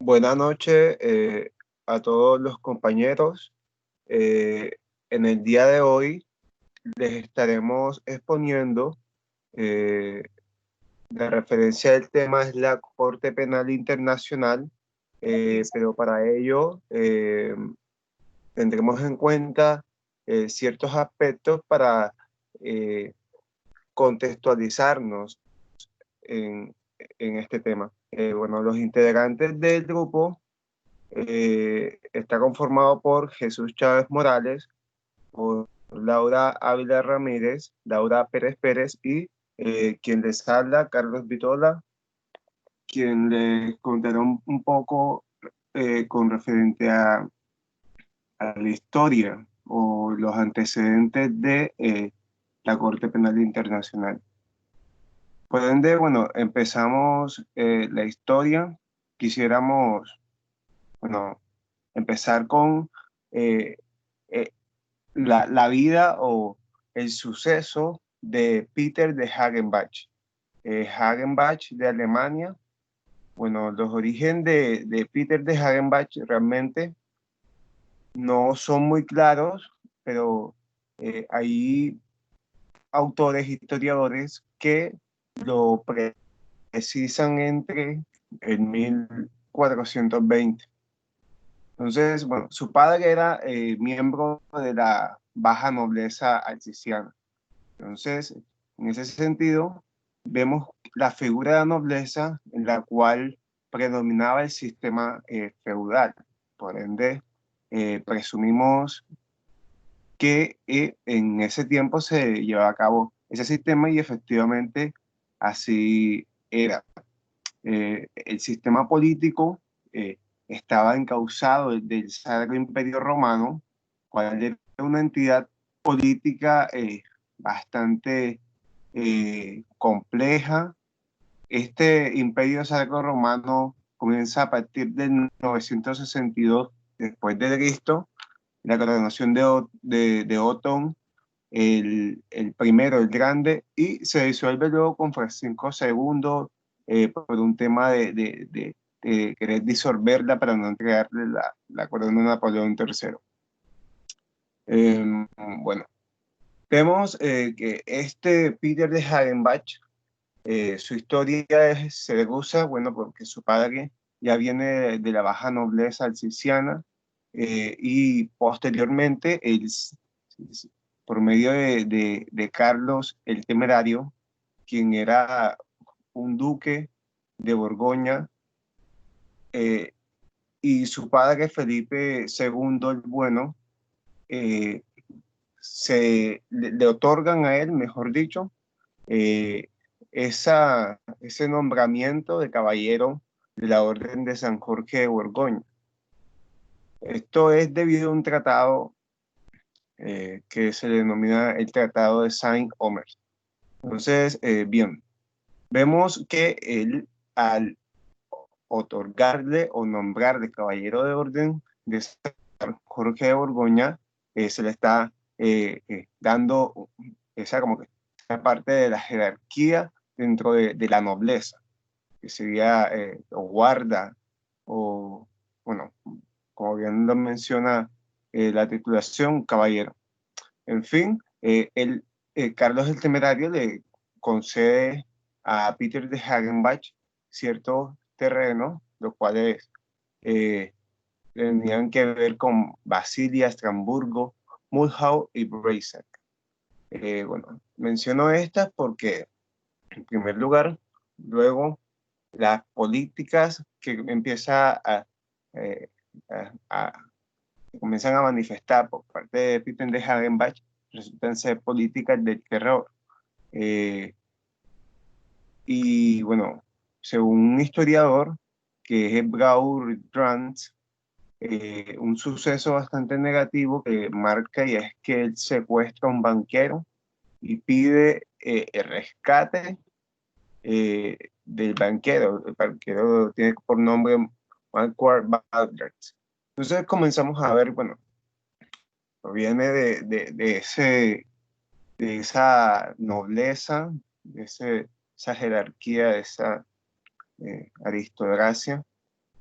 Buenas noches a todos los compañeros. Eh, en el día de hoy les estaremos exponiendo, eh, la referencia del tema es la Corte Penal Internacional, pero para ello tendremos en cuenta ciertos aspectos para eh, contextualizarnos en, en este tema. Bueno, los integrantes del grupo está conformado por Jesús Chávez Morales, por Laura Ávila Ramírez, Laura Pérez Pérez y quien les habla, Carlos Vitola, quien les contará un poco con referente a la historia o los antecedentes de la Corte Penal Internacional. Por ende, bueno, empezamos la historia. Quisiéramos, bueno, empezar con eh, eh, la vida o el suceso de Peter de Hagenbach. Hagenbach de Alemania. Bueno, los orígenes de Peter de Hagenbach realmente no son muy claros, pero hay autores, historiadores que lo precisan entre el 1420. Entonces, bueno, su padre era miembro de la baja nobleza alsaciana. Entonces, en ese sentido, vemos la figura de la nobleza en la cual predominaba el sistema feudal. Por ende, presumimos que en ese tiempo se llevaba a cabo ese sistema y efectivamente así era. El sistema político estaba encauzado del Sacro Imperio Romano, cual era una entidad política bastante compleja. Este Imperio Sacro Romano comienza a partir del 962 después de Cristo, la coronación de Otón, el primero, el grande, y se disuelve luego con Francisco II por un tema de querer disolverla para no entregarle la corona a Napoleón III. Bueno, vemos que este Peter de Hagenbach, su historia se degusa, bueno, porque su padre ya viene de la baja nobleza alsaciana y posteriormente él, por medio de Carlos el Temerario, quien era un duque de Borgoña, eh, y su padre Felipe II el Bueno, eh, le otorgan a él, mejor dicho, eh, ese nombramiento de caballero de la Orden de San Jorge de Borgoña. Esto es debido a un tratado que se denomina el Tratado de Saint-Omer. Entonces, bien, vemos que él, al otorgarle o nombrarle caballero de orden de San Jorge de Borgoña, se le está dando esa como que esa parte de la jerarquía dentro de la nobleza, que sería o guarda o, bueno, como bien lo menciona la titulación, caballero. En fin, Carlos el Temerario le concede a Peter de Hagenbach ciertos terrenos, los cuales eh, tenían que ver con Basilia, Estrasburgo, Mulhouse y Breisach. Bueno, menciono estas porque, en primer lugar, luego las políticas que empieza eh, a comienzan a manifestar por parte de Peter de Hagenbach resultan ser políticas del terror. Eh, y bueno, según un historiador, que es Braur Trans, un suceso bastante negativo que marca y es que él secuestra a un banquero y pide el rescate del banquero. El banquero tiene por nombre Marquardt Baldert. Entonces comenzamos a ver, bueno, proviene de esa nobleza, esa jerarquía, de esa aristocracia,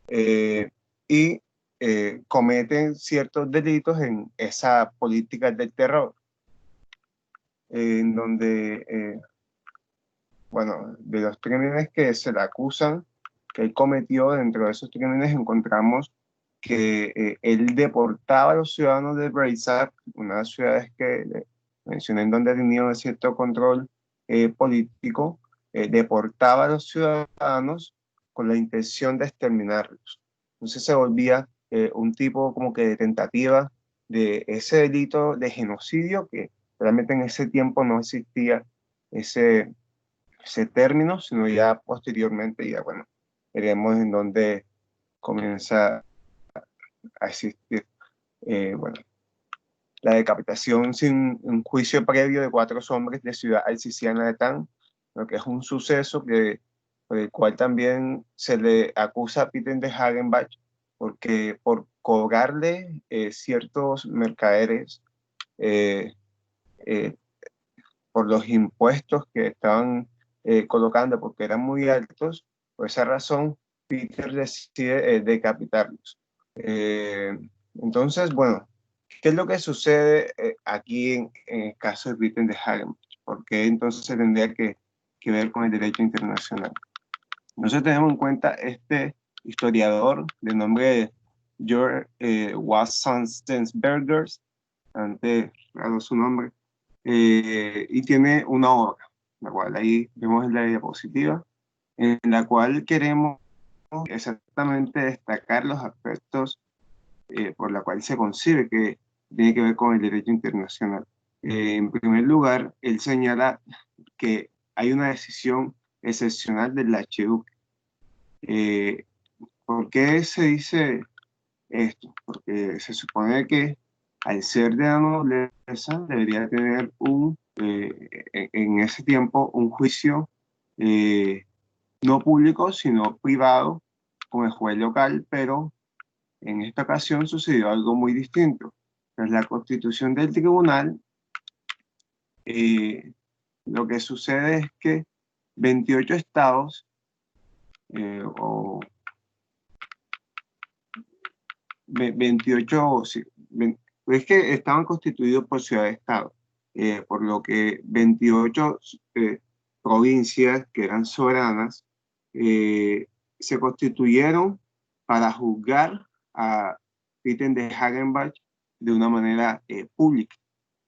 eh, y cometen ciertos delitos en esa política del terror, en donde, bueno, de los crímenes que se le acusan, que él cometió, dentro de esos crímenes encontramos que él deportaba a los ciudadanos de Breizhak, una de las ciudades que mencioné en donde tenía cierto control político, deportaba a los ciudadanos con la intención de exterminarlos. Entonces se volvía un tipo como que de tentativa de ese delito de genocidio, que realmente en ese tiempo no existía ese, ese término, sino ya posteriormente, ya bueno, veremos en dónde comienza a existir. Bueno, la decapitación sin un juicio previo de 4 hombres de Ciudad Alciciana de Tan, lo que es un suceso que, por el cual también se le acusa a Peter de Hagenbach, porque por cobrarle ciertos mercaderes eh, eh, por los impuestos que estaban colocando, porque eran muy altos, por esa razón Peter decide decapitarlos. Eh, entonces, bueno, ¿qué es lo que sucede aquí en el caso de Peter de Hagen? ¿Por qué entonces se tendría que ver con el derecho internacional? Entonces tenemos en cuenta este historiador de nombre George Watson Stensberger, antes dado su nombre, y tiene una obra, la cual ahí vemos en la diapositiva, en la cual queremos exactamente destacar los aspectos por la cual se concibe que tiene que ver con el derecho internacional. En primer lugar, él señala que hay una decisión excepcional del archiduque. ¿Por qué se dice esto? Porque se supone que al ser de la nobleza debería tener en ese tiempo un juicio eh, no público, sino privado con el juez local, pero en esta ocasión sucedió algo muy distinto. Tras la constitución del tribunal, eh, lo que sucede es que 28 estados o 28, sí, es que estaban constituidos por ciudad-estado, por lo que 28 provincias que eran soberanas se constituyeron para juzgar a Peter de Hagenbach de una manera pública,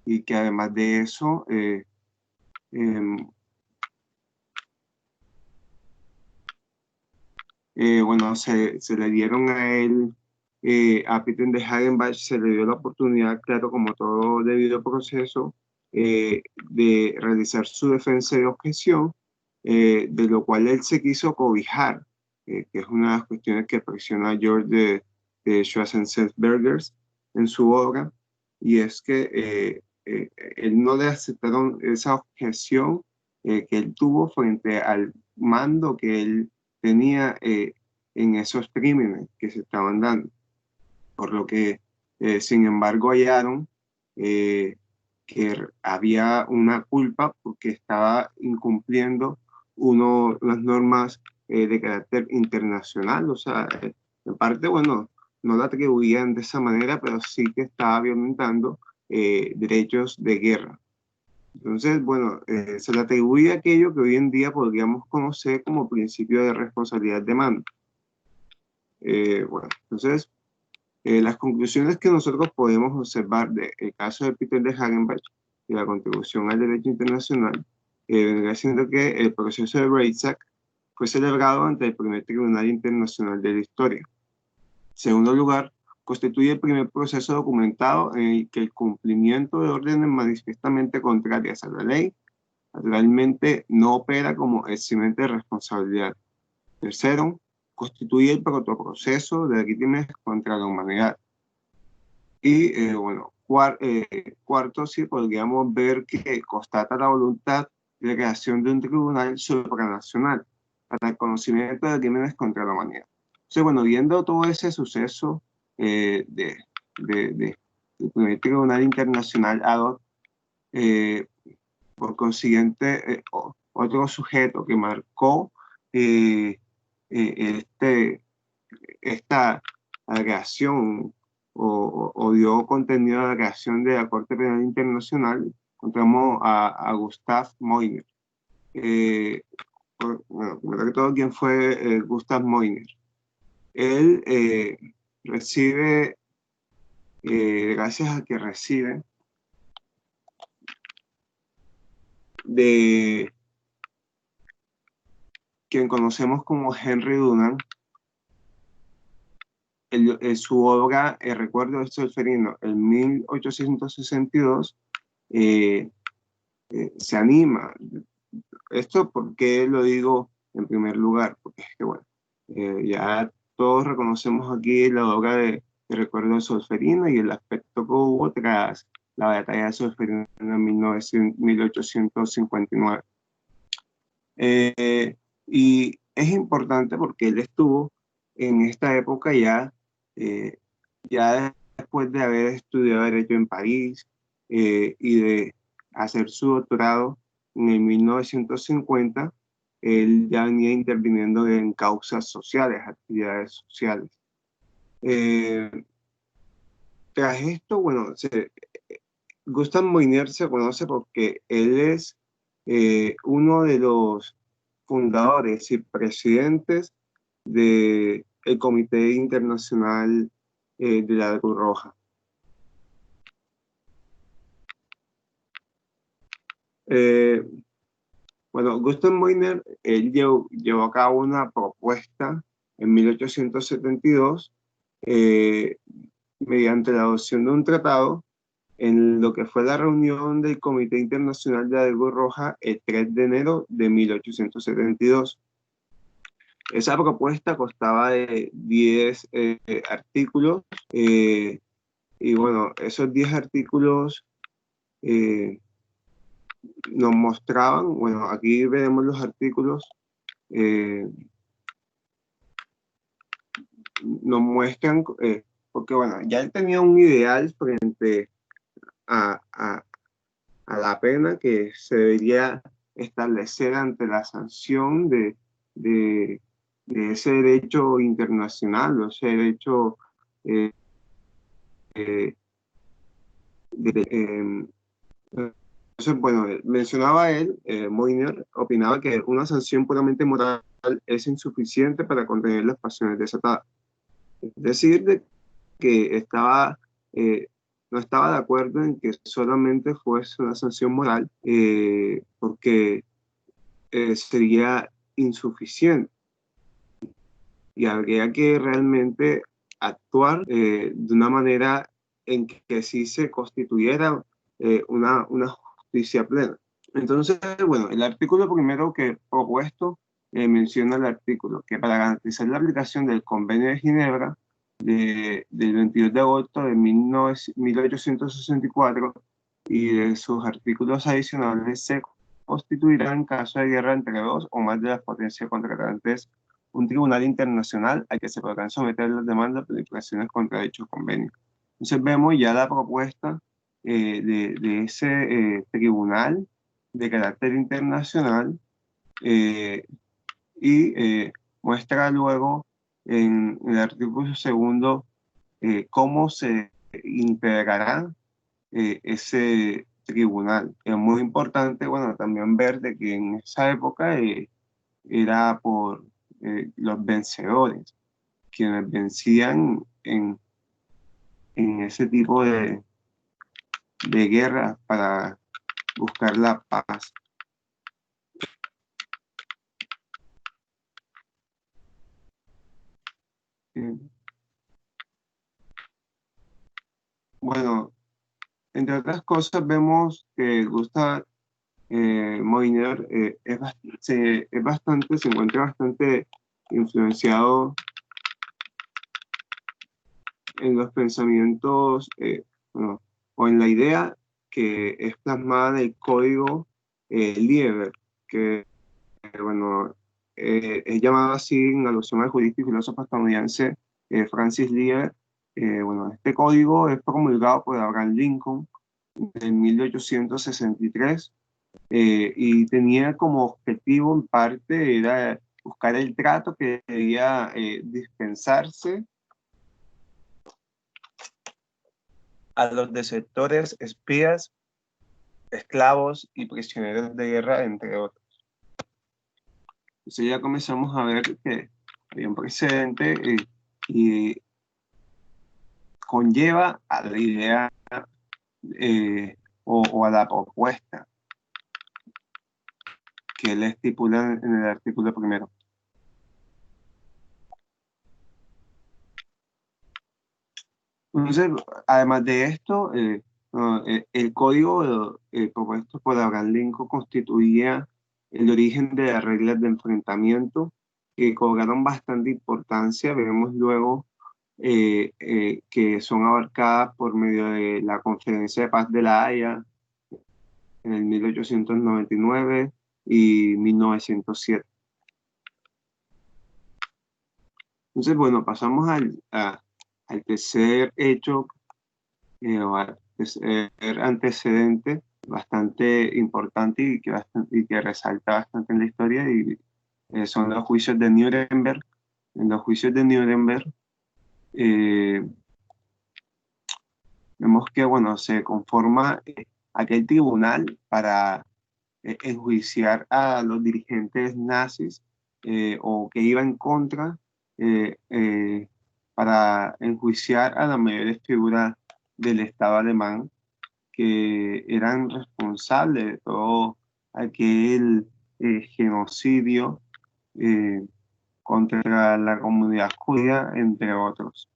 y que además de eso em, bueno, se le dieron a él, a Peter de Hagenbach, se le dio la oportunidad, claro, como todo debido proceso, de realizar su defensa de objeción, de lo cual él se quiso cobijar, que es una de las cuestiones que presiona a George de Schwarzenberger en su obra, y es que él no le aceptaron esa objeción que él tuvo frente al mando que él tenía en esos crímenes que se estaban dando. Por lo que, sin embargo, hallaron eh, que había una culpa porque estaba incumpliendo unas normas de carácter internacional. O sea, en parte, bueno, no la atribuían de esa manera, pero sí que estaba violentando derechos de guerra. Entonces, bueno, se le atribuye aquello que hoy en día podríamos conocer como principio de responsabilidad de mando. Bueno, entonces, las conclusiones que nosotros podemos observar del caso de Peter de Hagenbach y la contribución al derecho internacional, vendría siendo que el proceso de Breizhak fue celebrado ante el primer tribunal internacional de la historia. En segundo lugar, constituye el primer proceso documentado en el que el cumplimiento de órdenes manifiestamente contrarias a la ley realmente no opera como eximente de responsabilidad. Tercero, constituye el protoproceso de crímenes contra la humanidad. Y bueno, cuarto, sí podríamos ver que constata la voluntad de creación de un tribunal supranacional para el conocimiento de crímenes contra la humanidad. Entonces, bueno, viendo todo ese suceso del primer tribunal internacional ad hoc, eh, por consiguiente, otro sujeto que marcó eh, este esta agregación o dio contenido a la creación de la Corte Penal Internacional, encontramos a Gustav Moynier. Bueno, primero que todo, ¿quién fue Gustav Moynier? Él recibe, gracias a que recibe de quien conocemos como Henry Dunant, su obra El recuerdo de Solferino, en 1862, se anima. Esto porque lo digo en primer lugar, porque es que, bueno, ya todos reconocemos aquí la obra de Recuerdo de Solferino y el aspecto que hubo tras la batalla de Solferino en 1859. Y es importante porque él estuvo en esta época ya después de haber estudiado Derecho en París y de hacer su doctorado en el 1950, él ya venía interviniendo en causas sociales, actividades sociales. Tras esto, bueno, Gustav Moynier se conoce porque él es uno de los fundadores y presidentes del Comité Internacional de la Cruz Roja. Bueno, Gustav Moynier, él llevó a cabo una propuesta en 1872 mediante la adopción de un tratado en lo que fue la reunión del Comité Internacional de la Cruz Roja el 3 de enero de 1872. Esa propuesta constaba de 10 artículos y bueno, esos 10 artículos nos mostraban, bueno, aquí veremos los artículos, nos muestran, porque bueno, ya él tenía un ideal frente a, a, a la pena que se debería establecer ante la sanción de ese derecho internacional, o ese derecho eh, eh, entonces, bueno, mencionaba él, Moynier, opinaba que una sanción puramente moral es insuficiente para contener las pasiones desatadas. Es decir, de que no estaba de acuerdo en que solamente fuese una sanción moral, porque sería insuficiente y habría que realmente actuar de una manera en que sí se constituyera una justicia plena. Entonces, bueno, el artículo primero que propuesto menciona el artículo que para garantizar la aplicación del Convenio de Ginebra del 22 de agosto de 1864 y de sus artículos adicionales se constituirá en caso de guerra entre dos o más de las potencias contratantes un tribunal internacional al que se podrán someter las demandas de infracciones contra dichos convenios. Entonces vemos ya la propuesta de ese tribunal de carácter internacional y muestra luego en el artículo segundo cómo se integrará ese tribunal. Es muy importante, bueno, también ver de que en esa época era por los vencedores, quienes vencían en ese tipo de guerra para buscar la paz. Bueno, entre otras cosas vemos que Gustav Moynier se encuentra bastante influenciado en los pensamientos bueno, o en la idea que es plasmada en el código Lieber, que bueno, es llamado así en alusión al jurista y filósofo estadounidense Francis Lieber. Bueno, este código es promulgado por Abraham Lincoln en 1863 y tenía como objetivo en parte era buscar el trato que debía dispensarse a los desertores, espías, esclavos y prisioneros de guerra, entre otros. Entonces ya comenzamos a ver que había un precedente y conlleva a la idea o a la propuesta que él estipula en el artículo primero. Entonces, además de esto, el código propuesto por Abraham Lincoln constituía el origen de las reglas de enfrentamiento que cobraron bastante importancia. Veremos luego que son abarcadas por medio de la Conferencia de Paz de La Haya en el 1899 y 1907. Entonces, bueno, pasamos al tercer hecho o al tercer antecedente bastante importante y que resalta bastante en la historia, y son los juicios de Nuremberg. En los juicios de Nuremberg vemos que, bueno, se conforma aquel tribunal para enjuiciar a los dirigentes nazis o que iba en contra, para enjuiciar a las mayores figuras del Estado alemán que eran responsables de todo aquel genocidio eh, contra la comunidad judía, entre otros.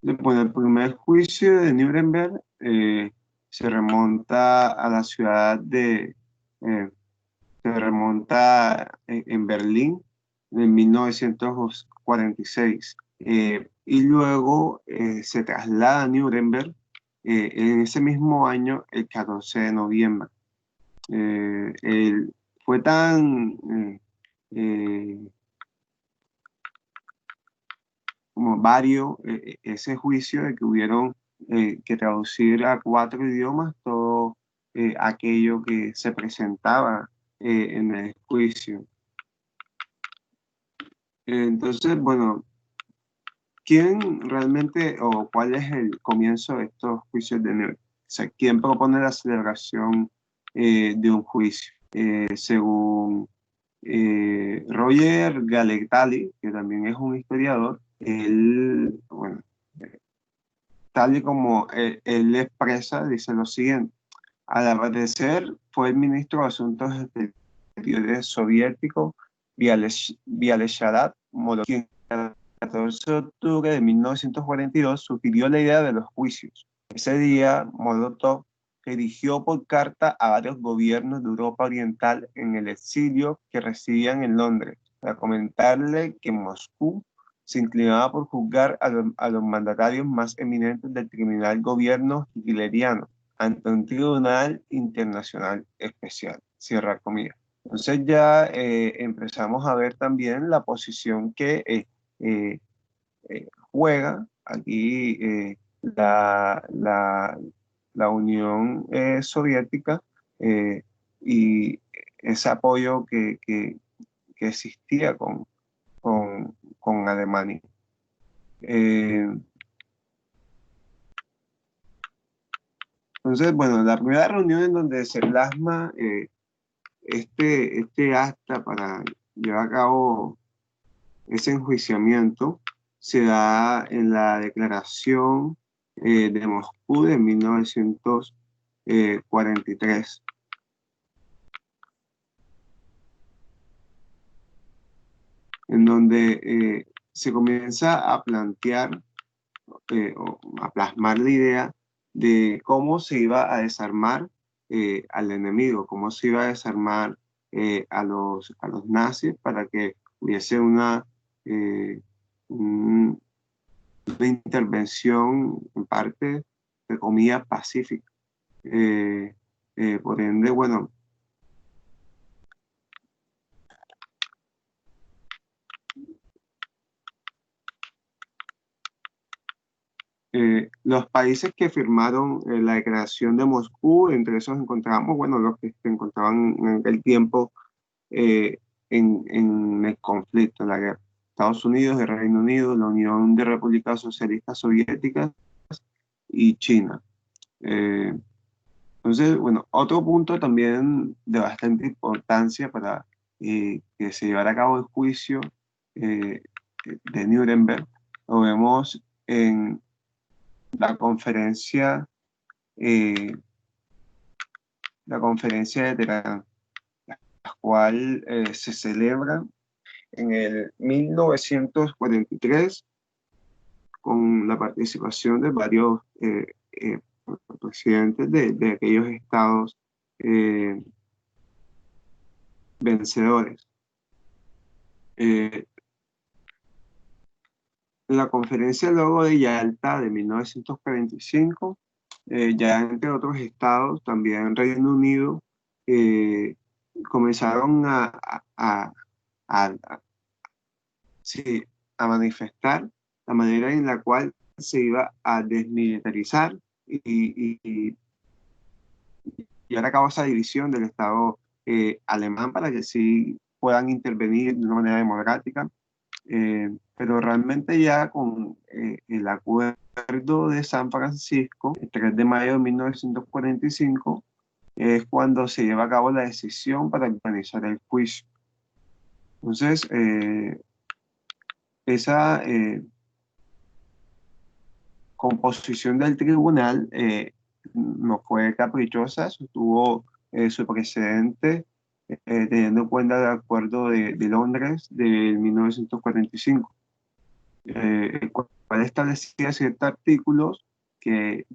Bueno, el primer juicio de Nuremberg se remonta a la ciudad se remonta en Berlín en 1946, y luego se traslada a Nuremberg en ese mismo año, el 14 de noviembre. Fue tan como varios ese juicio de que hubieron que traducir a 4 idiomas todo aquello que se presentaba en el juicio. Entonces, bueno, ¿quién realmente o cuál es el comienzo de estos juicios de Nuremberg? O sea, ¿quién propone la celebración de un juicio? Según Roger Galettali, que también es un historiador, él, bueno, tal y como él expresa, dice lo siguiente: al atardecer fue el ministro de Asuntos Exteriores soviético Vyacheslav Molotov, quien el 14 de octubre de 1942 sugirió la idea de los juicios. Ese día, Molotov dirigió por carta a varios gobiernos de Europa Oriental en el exilio que residían en Londres para comentarle que Moscú se inclinaba por juzgar a los mandatarios más eminentes del criminal gobierno hitleriano ante un tribunal internacional especial. Cierra comillas. Entonces ya empezamos a ver también la posición que juega aquí la Unión Soviética y ese apoyo que existía con Alemania. Entonces, bueno, la primera reunión en donde se plasma este acta para llevar a cabo ese enjuiciamiento se da en la Declaración de Moscú de 1943, en donde se comienza a plantear o a plasmar la idea de cómo se iba a desarmar al enemigo, cómo se iba a desarmar a los nazis para que hubiese una intervención en parte de comida pacífica. Por ende, bueno, los países que firmaron la Declaración de Moscú, entre esos encontramos, bueno, los que se encontraban en aquel tiempo en el conflicto, en la guerra. Estados Unidos, el Reino Unido, la Unión de Repúblicas Socialistas Soviéticas y China. Entonces, bueno, otro punto también de bastante importancia para que se llevara a cabo el juicio eh, de Nuremberg, lo vemos en la conferencia, eh, la conferencia de Teherán, la cual se celebra en el 1943 con la participación de varios presidentes de aquellos estados eh, vencedores. La conferencia luego de Yalta de 1945, ya entre otros estados, también Reino Unido, eh, comenzaron a, sí, a manifestar la manera en la cual se iba a desmilitarizar y llevar a cabo esa división del Estado alemán para que sí puedan intervenir de una manera democrática. Pero realmente ya con el acuerdo de San Francisco, el 3 de mayo de 1945, es cuando se lleva a cabo la decisión para organizar el juicio. Entonces, esa composición del tribunal no fue caprichosa, tuvo su precedente teniendo en cuenta el acuerdo de Londres de 1945, el cual establecía ciertos artículos que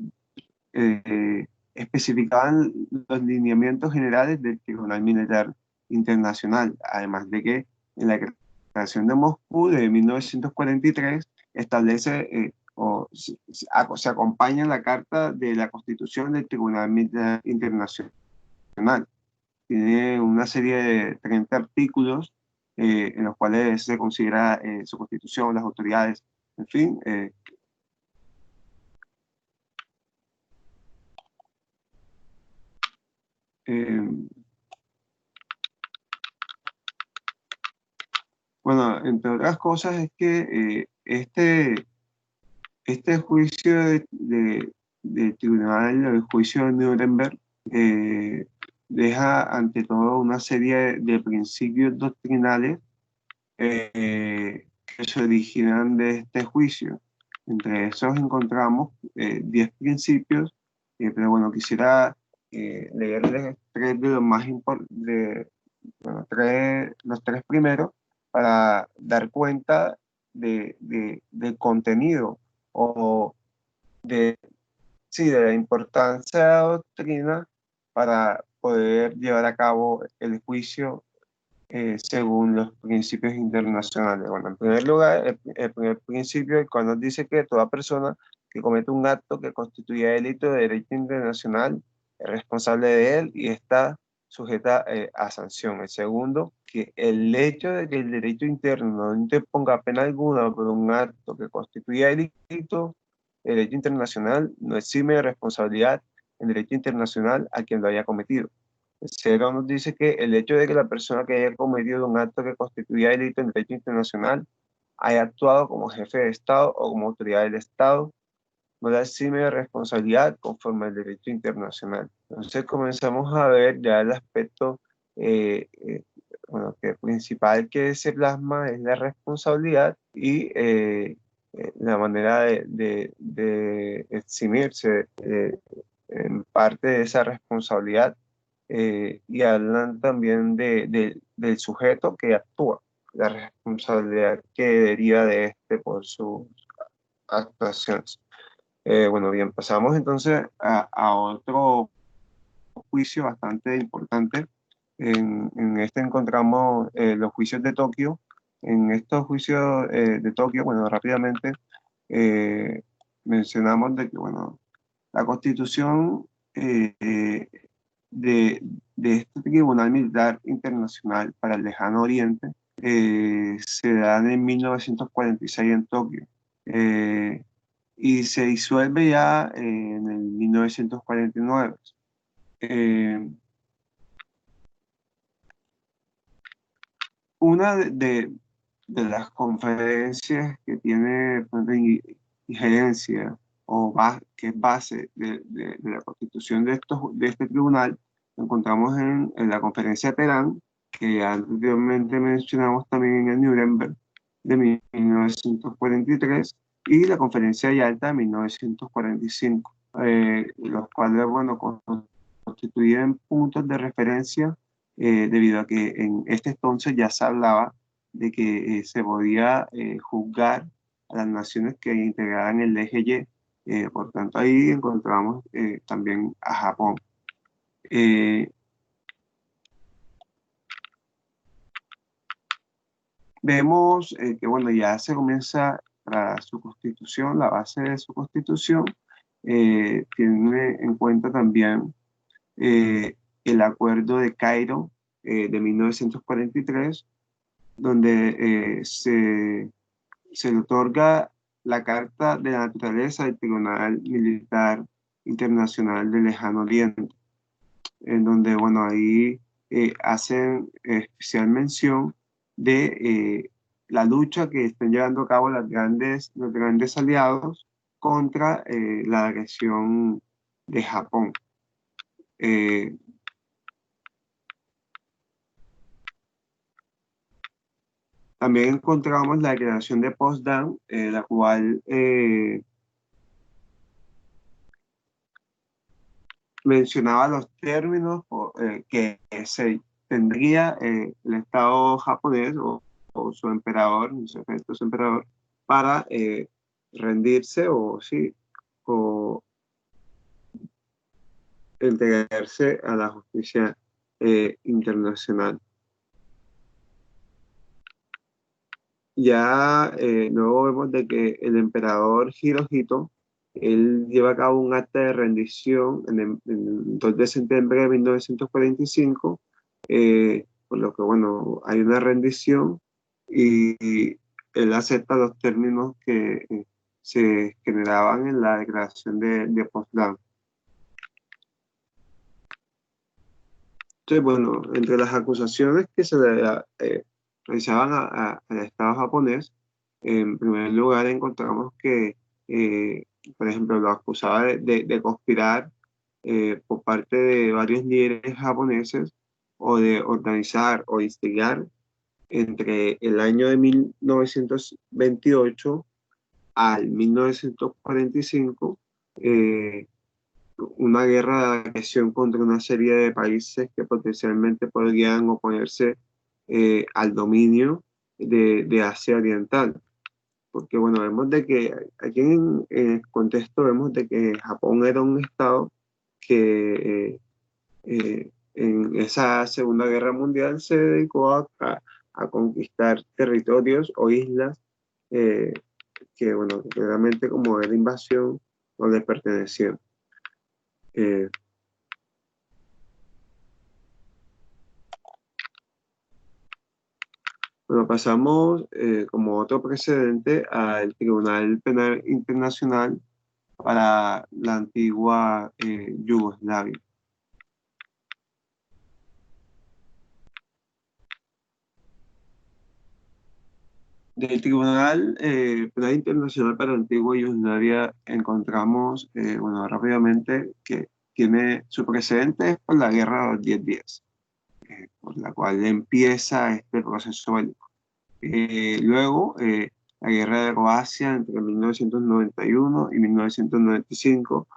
especificaban los lineamientos generales del Tribunal Militar Internacional, además de que en la Declaración de Moscú de 1943 establece se acompaña la Carta de la Constitución del Tribunal Militar Internacional. Tiene una serie de 30 artículos en los cuales se considera su constitución, las autoridades, en fin. Bueno, entre otras cosas es que este juicio de tribunal, el juicio de Nuremberg, deja ante todo una serie de principios doctrinales que se originan de este juicio. Entre esos encontramos 10 principios, pero bueno, quisiera leerles tres de los más importantes, bueno, los tres primeros para dar cuenta del contenido o de, sí, de la importancia de la doctrina para poder llevar a cabo el juicio según los principios internacionales. Bueno, en primer lugar, el primer principio, el cual nos dice que toda persona que comete un acto que constituya delito de derecho internacional es responsable de él y está sujeta a sanción. El segundo, que el hecho de que el derecho interno no interponga pena alguna por un acto que constituya delito de derecho internacional no exime de responsabilidad en derecho internacional a quien lo haya cometido. El tercero nos dice que el hecho de que la persona que haya cometido un acto que constituya delito en derecho internacional haya actuado como jefe de Estado o como autoridad del Estado no la exime de responsabilidad conforme al derecho internacional. Entonces comenzamos a ver ya el aspecto bueno, que principal que se plasma es la responsabilidad y la manera de eximirse en parte de esa responsabilidad y hablan también del sujeto que actúa, la responsabilidad que deriva de este por sus actuaciones. Bueno, bien, pasamos entonces a otro juicio bastante importante. En este encontramos los juicios de Tokio. En estos juicios de Tokio, bueno, rápidamente eh, mencionamos de que, bueno, la constitución de, de este Tribunal Militar Internacional para el Lejano Oriente se da en 1946 en Tokio y se disuelve ya en el 1949. Eh, una de las conferencias que tiene por ejemplo, injerencia o que es base de la constitución de este tribunal, lo encontramos en la conferencia de Teherán, que anteriormente mencionamos también en el Nuremberg de 1943, y la conferencia de Yalta de 1945, los cuales, bueno, constituyen puntos de referencia debido a que en este entonces ya se hablaba de que se podía juzgar a las naciones que integraban el eje Y. Por tanto, ahí encontramos también a Japón. Vemos que, bueno, ya se comienza para su constitución, la base de su constitución, tiene en cuenta también el Acuerdo de Cairo de 1943, donde se le otorga la Carta de la Naturaleza del Tribunal Militar Internacional del Lejano Oriente, en donde, bueno, ahí hacen especial mención de la lucha que están llevando a cabo los grandes aliados contra la agresión de Japón. También encontramos la Declaración de Potsdam, la cual mencionaba los términos que se tendría el Estado japonés o su emperador, en su efecto su emperador, para rendirse o sí, o entregarse a la justicia internacional. Ya luego vemos de que el emperador Hirohito, él lleva a cabo un acta de rendición en el 2 de septiembre de 1945, por lo que, bueno, hay una rendición y él acepta los términos que se generaban en la declaración de Potsdam. Entonces, bueno, entre las acusaciones que se le realizaban al Estado japonés, en primer lugar encontramos que, por ejemplo, lo acusaba de conspirar por parte de varios líderes japoneses o de organizar o instigar entre el año de 1928 al 1945 una guerra de agresión contra una serie de países que potencialmente podrían oponerse al dominio de Asia Oriental. Porque, bueno, vemos de que aquí en el contexto vemos de que Japón era un estado que en esa Segunda Guerra Mundial se dedicó a conquistar territorios o islas que, bueno, realmente como era invasión no les pertenecían. Bueno, pasamos como otro precedente al Tribunal Penal Internacional para la antigua Yugoslavia. Del Tribunal Penal Internacional para la antigua Yugoslavia encontramos, bueno, rápidamente que tiene su precedente es por la Guerra de los 10 días, por la cual empieza este proceso bélico. Luego, la guerra de Croacia entre 1991 y 1995.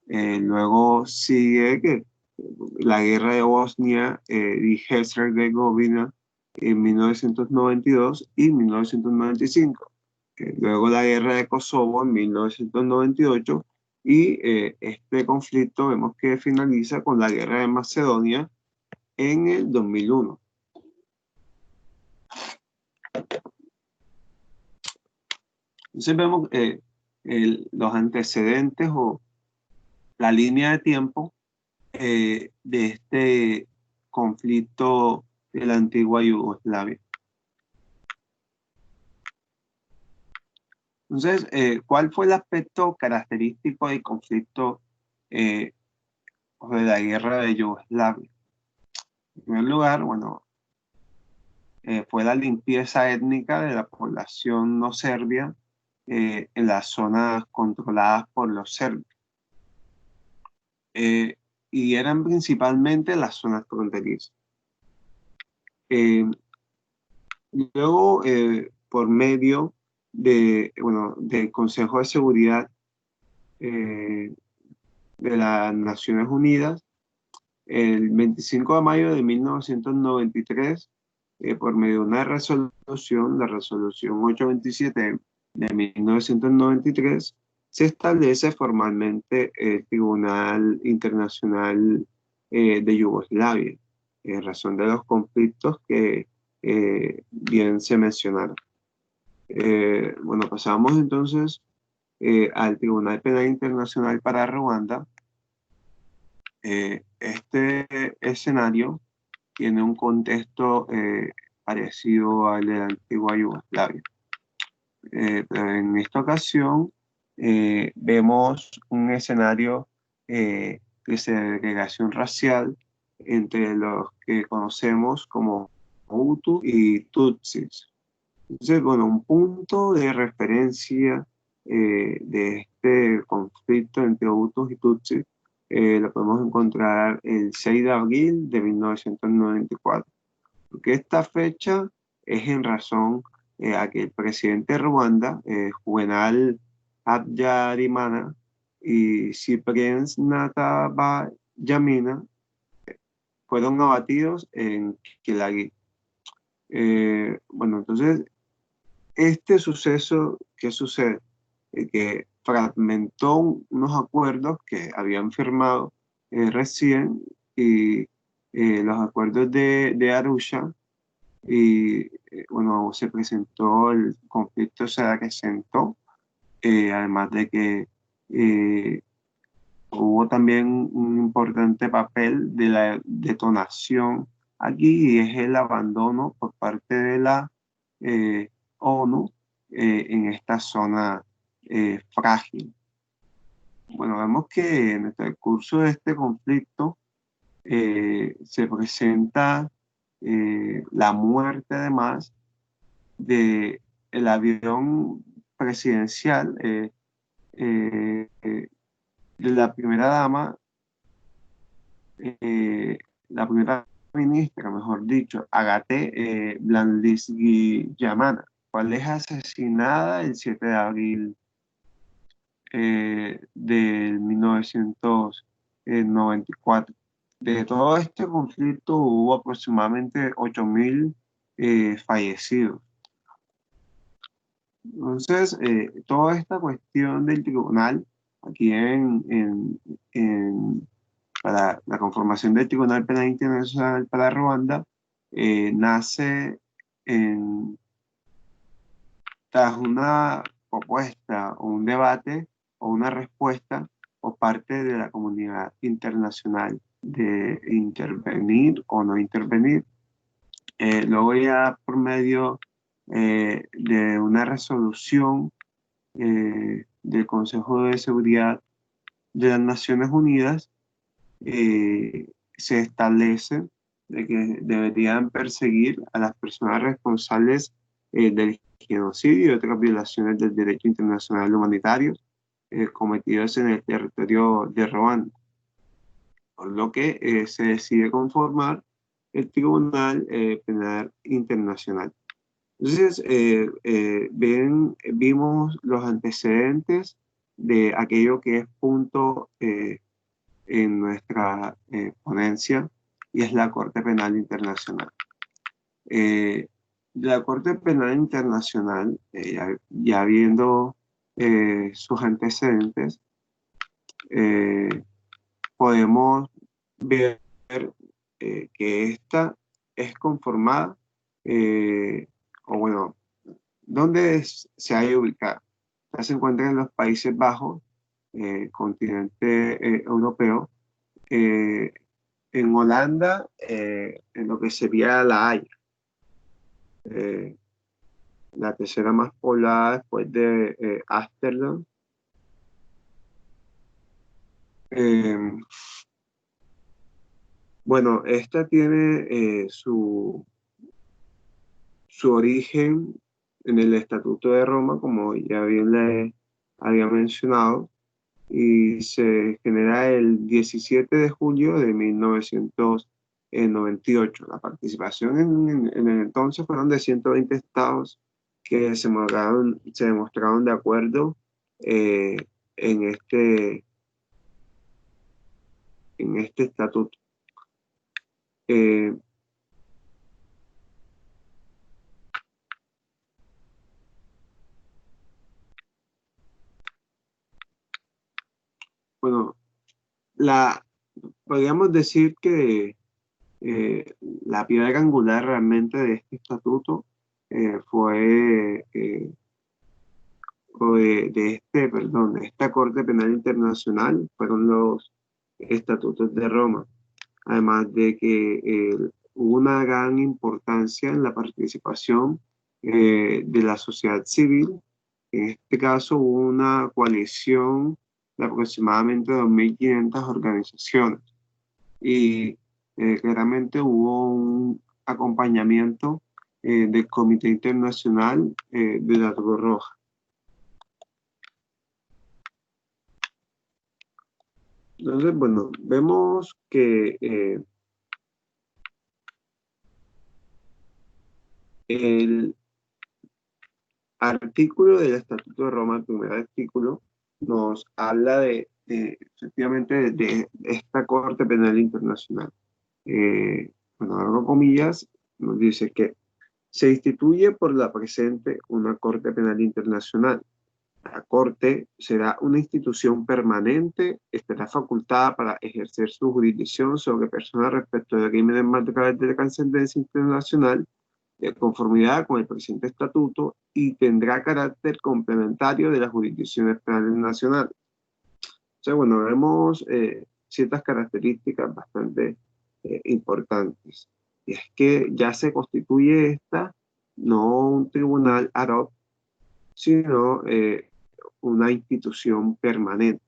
Luego sigue la guerra de Bosnia y Herzegovina en 1992 y 1995. Luego la guerra de Kosovo en 1998 y este conflicto vemos que finaliza con la guerra de Macedonia en el 2001. Entonces vemos los antecedentes o la línea de tiempo de este conflicto de la antigua Yugoslavia. Entonces, ¿cuál fue el aspecto característico del conflicto o de la guerra de Yugoslavia? En primer lugar, bueno, fue la limpieza étnica de la población no serbia en las zonas controladas por los serbios. Y eran principalmente las zonas fronterizas. Luego, por medio del Consejo de Seguridad de las Naciones Unidas, el 25 de mayo de 1993, por medio de una resolución, la resolución 827 de 1993, se establece formalmente el Tribunal Internacional de Yugoslavia, en razón de los conflictos que bien se mencionaron. Bueno, pasamos entonces al Tribunal Penal Internacional para Ruanda. Este escenario tiene un contexto parecido al de la antigua Yugoslavia. Pero en esta ocasión vemos un escenario de segregación racial entre los que conocemos como Hutu y Tutsis. Entonces, bueno, un punto de referencia de este conflicto entre Hutus y Tutsis lo podemos encontrar el 6 de abril de 1994, porque esta fecha es en razón a que el presidente de Ruanda, Juvenal Habyarimana, y Cyprien Ntaryamina fueron abatidos en Kilagi. Bueno, entonces, este suceso, ¿qué sucede? Que fragmentó unos acuerdos que habían firmado recién, y los acuerdos de Arusha, y bueno, se presentó el conflicto, se acrecentó, además de que hubo también un importante papel de la detonación aquí, y es el abandono por parte de la ONU en esta zona frágil. Bueno, vemos que en el curso de este conflicto se presenta la muerte, además de el avión presidencial de la primera dama, eh, la primera ministra, mejor dicho, Agate Blandisky-Yamana, cual es asesinada el 7 de abril del 1994. De todo este conflicto hubo aproximadamente 8.000 fallecidos. Entonces, toda esta cuestión del tribunal, aquí para la conformación del Tribunal Penal Internacional para Ruanda, nace tras una propuesta o un debate o una respuesta por parte de la comunidad internacional de intervenir o no intervenir. Luego ya por medio de una resolución del Consejo de Seguridad de las Naciones Unidas, se establece de que deberían perseguir a las personas responsables del genocidio y otras violaciones del derecho internacional humanitario cometidos en el territorio de Ruanda, por lo que se decide conformar el Tribunal Penal Internacional. Entonces, vimos los antecedentes de aquello que es punto en nuestra ponencia, y es la Corte Penal Internacional. La Corte Penal Internacional, ya viendo sus antecedentes, podemos ver que esta es conformada, o bueno, ¿dónde se haya ubicado? Esta se encuentra en los Países Bajos, continente europeo, en Holanda, en lo que sería La Haya, la tercera más poblada después de Ámsterdam. Bueno, esta tiene su origen en el Estatuto de Roma, como ya bien le había mencionado, y se genera el 17 de julio de 1998. La participación en el entonces fueron de 120 estados que se demostraron de acuerdo en este estatuto. Bueno, podríamos decir que la piedra angular realmente de este estatuto fue, de esta Corte Penal Internacional, fueron los estatutos de Roma. Además de que hubo una gran importancia en la participación de la sociedad civil. En este caso hubo una coalición de aproximadamente 2.500 organizaciones y claramente hubo un acompañamiento del Comité Internacional de la Cruz Roja. Entonces, bueno, vemos que el artículo del Estatuto de Roma, el primer artículo, nos habla efectivamente de esta Corte Penal Internacional. Bueno, abro comillas, nos dice que se instituye por la presente una Corte Penal Internacional. La Corte será una institución permanente, estará facultada para ejercer su jurisdicción sobre personas respecto de crímenes más graves de trascendencia internacional, de conformidad con el presente estatuto, y tendrá carácter complementario de las jurisdicciones penales nacionales. O sea, bueno, vemos ciertas características bastante importantes. Y es que ya se constituye no un tribunal ad hoc, sino una institución permanente.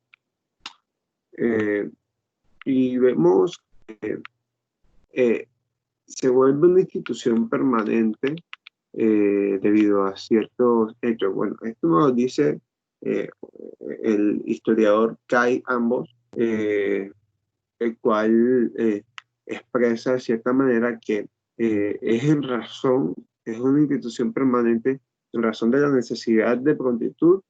Y vemos que se vuelve una institución permanente debido a ciertos hechos. Bueno, esto nos lo dice el historiador Kai Ambos, el cual expresa de cierta manera que es una institución permanente en razón de la necesidad de prontitud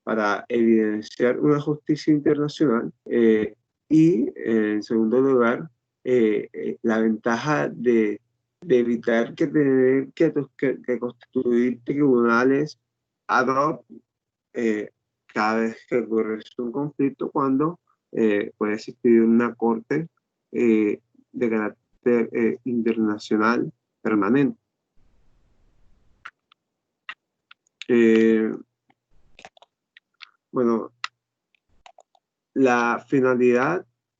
para evidenciar una justicia internacional y, en segundo lugar, la ventaja de evitar tener que constituir tribunales ad hoc cada vez que ocurre un conflicto, cuando puede existir una corte de carácter internacional permanente. Bueno,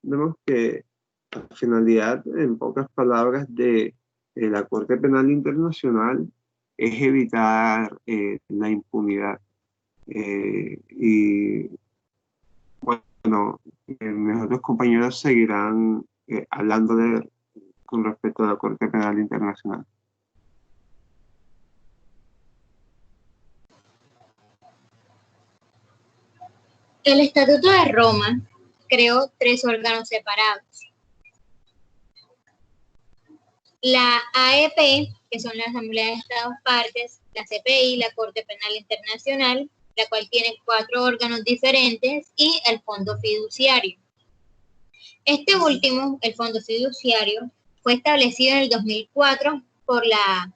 vemos que la finalidad, en pocas palabras, de la Corte Penal Internacional es evitar la impunidad. Y bueno, mis otros compañeros seguirán hablando con respecto a la Corte Penal Internacional. El Estatuto de Roma creó 3 órganos separados. La AEP, que son la Asamblea de Estados Partes, la CPI, la Corte Penal Internacional, la cual tiene 4 órganos diferentes, y el Fondo Fiduciario. Este último, el Fondo Fiduciario, fue establecido en el 2004 por la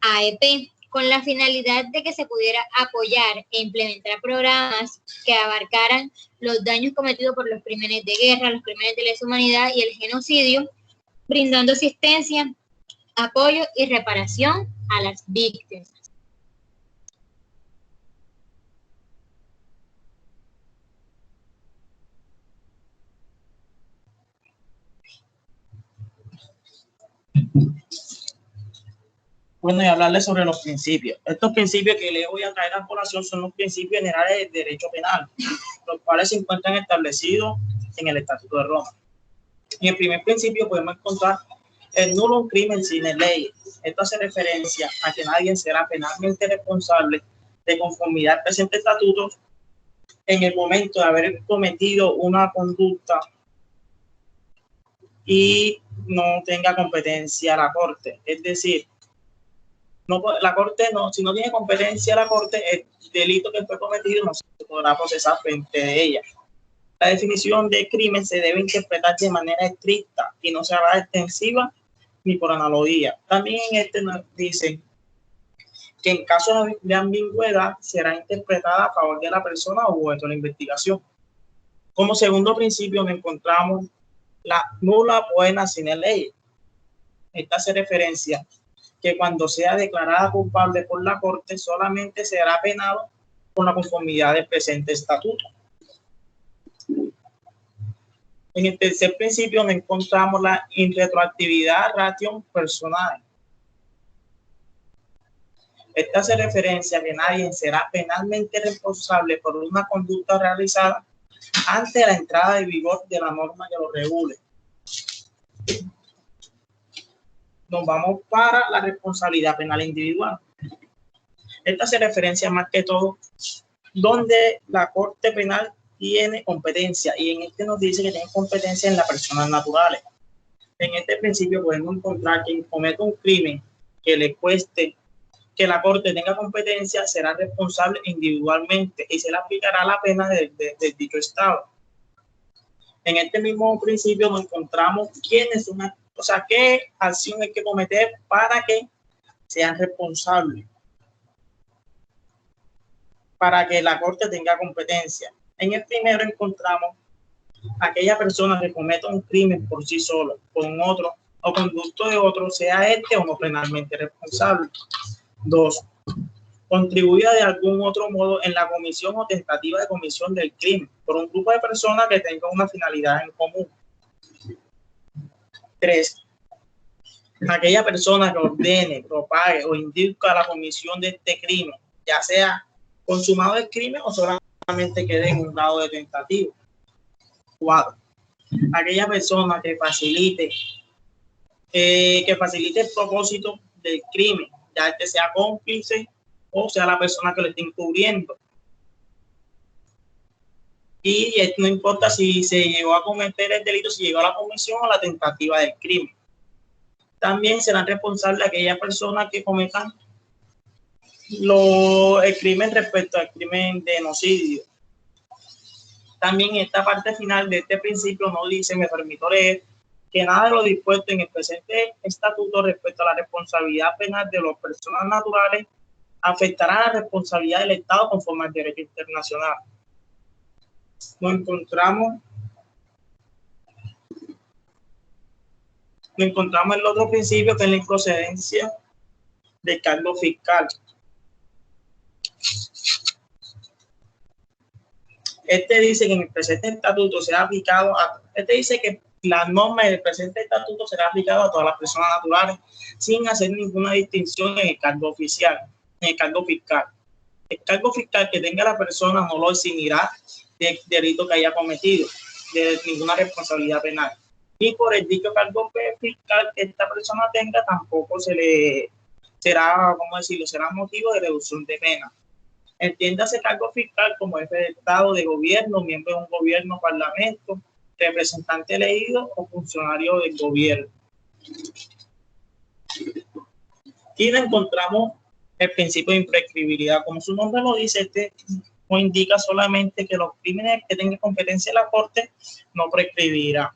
AEP, con la finalidad de que se pudiera apoyar e implementar programas que abarcaran los daños cometidos por los crímenes de guerra, los crímenes de lesa humanidad y el genocidio, brindando asistencia, apoyo y reparación a las víctimas. Bueno, y hablarles sobre los principios. Estos principios que les voy a traer a colación son los principios generales del derecho penal, los cuales se encuentran establecidos en el Estatuto de Roma. En el primer principio podemos encontrar el nullum crimen sine ley, Esto hace referencia a que nadie será penalmente responsable de conformidad al presente estatuto en el momento de haber cometido una conducta y no tenga competencia la Corte. Es decir, la Corte no, si no tiene competencia la Corte, el delito que fue cometido no se podrá procesar frente a ella. La definición de crimen se debe interpretar de manera estricta y no se hará extensiva ni por analogía. También en este nos dice que en caso de ambigüedad será interpretada a favor de la persona o objeto de la investigación. Como segundo principio nos encontramos la nula poena sine ley. Esta hace referencia que cuando sea declarada culpable por la Corte solamente será penado con la conformidad del presente estatuto. En el tercer principio nos encontramos la irretroactividad ratio personal. Esta hace referencia a que nadie será penalmente responsable por una conducta realizada antes de la entrada de vigor de la norma que lo regule. Nos vamos para la responsabilidad penal individual. Esta hace referencia más que todo donde la Corte Penal tiene competencia, y en este nos dice que tiene competencia en las personas naturales. En este principio podemos encontrar que quien cometa un crimen que le cueste que la Corte tenga competencia será responsable individualmente y se le aplicará la pena de dicho estado. En este mismo principio nos encontramos quiénes son, o sea, qué acción hay que cometer para que sean responsables, para que la Corte tenga competencia. En el primero encontramos aquella persona que cometa un crimen por sí solo, con otro o conducto de otro, sea este o no penalmente responsable. 2. Contribuya de algún otro modo en la comisión o tentativa de comisión del crimen por un grupo de personas que tengan una finalidad en común. 3. Aquella persona que ordene, propague o indica la comisión de este crimen, ya sea consumado el crimen o solamente quede en un grado de tentativa. 4. Aquella persona que facilite el propósito del crimen, ya este sea cómplice o sea la persona que lo esté encubriendo. Y no importa si se llegó a cometer el delito, si llegó a la comisión o la tentativa del crimen. También serán responsables aquellas personas que cometan el crimen respecto al crimen de genocidio. También esta parte final de este principio nos dice, me permito leer, que nada de lo dispuesto en el presente estatuto respecto a la responsabilidad penal de las personas naturales afectará la responsabilidad del Estado conforme al derecho internacional. Nos encontramos el otro principio, que es la improcedencia del cargo fiscal. Este dice que en el presente estatuto será aplicado dice que la norma del presente estatuto será aplicado a todas las personas naturales sin hacer ninguna distinción en el cargo oficial, en el cargo fiscal. El cargo fiscal que tenga la persona no lo eximirá del delito que haya cometido, de ninguna responsabilidad penal. Y por el dicho cargo fiscal que esta persona tenga tampoco será motivo de reducción de pena. Entiéndase cargo fiscal como jefe de Estado, de gobierno, miembro de un gobierno, parlamento, representante elegido o funcionario del gobierno. Y encontramos el principio de imprescriptibilidad. Como su nombre lo dice, este nos indica solamente que los crímenes que tengan competencia en la Corte no prescribirá.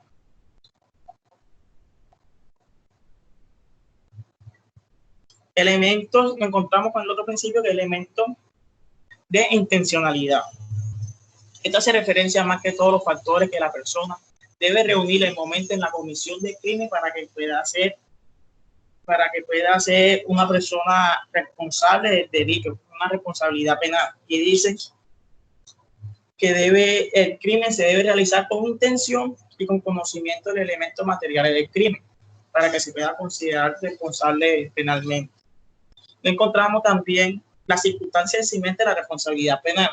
Elementos, nos encontramos con el otro principio, que es el elemento de intencionalidad. Esto hace referencia más que todos los factores que la persona debe reunir en el momento en la comisión de crimen para que pueda ser una persona responsable del delito, una responsabilidad penal. Y dice que el crimen se debe realizar con intención y con conocimiento de los elementos materiales del crimen para que se pueda considerar responsable penalmente. Encontramos también las circunstancias eximente de la responsabilidad penal.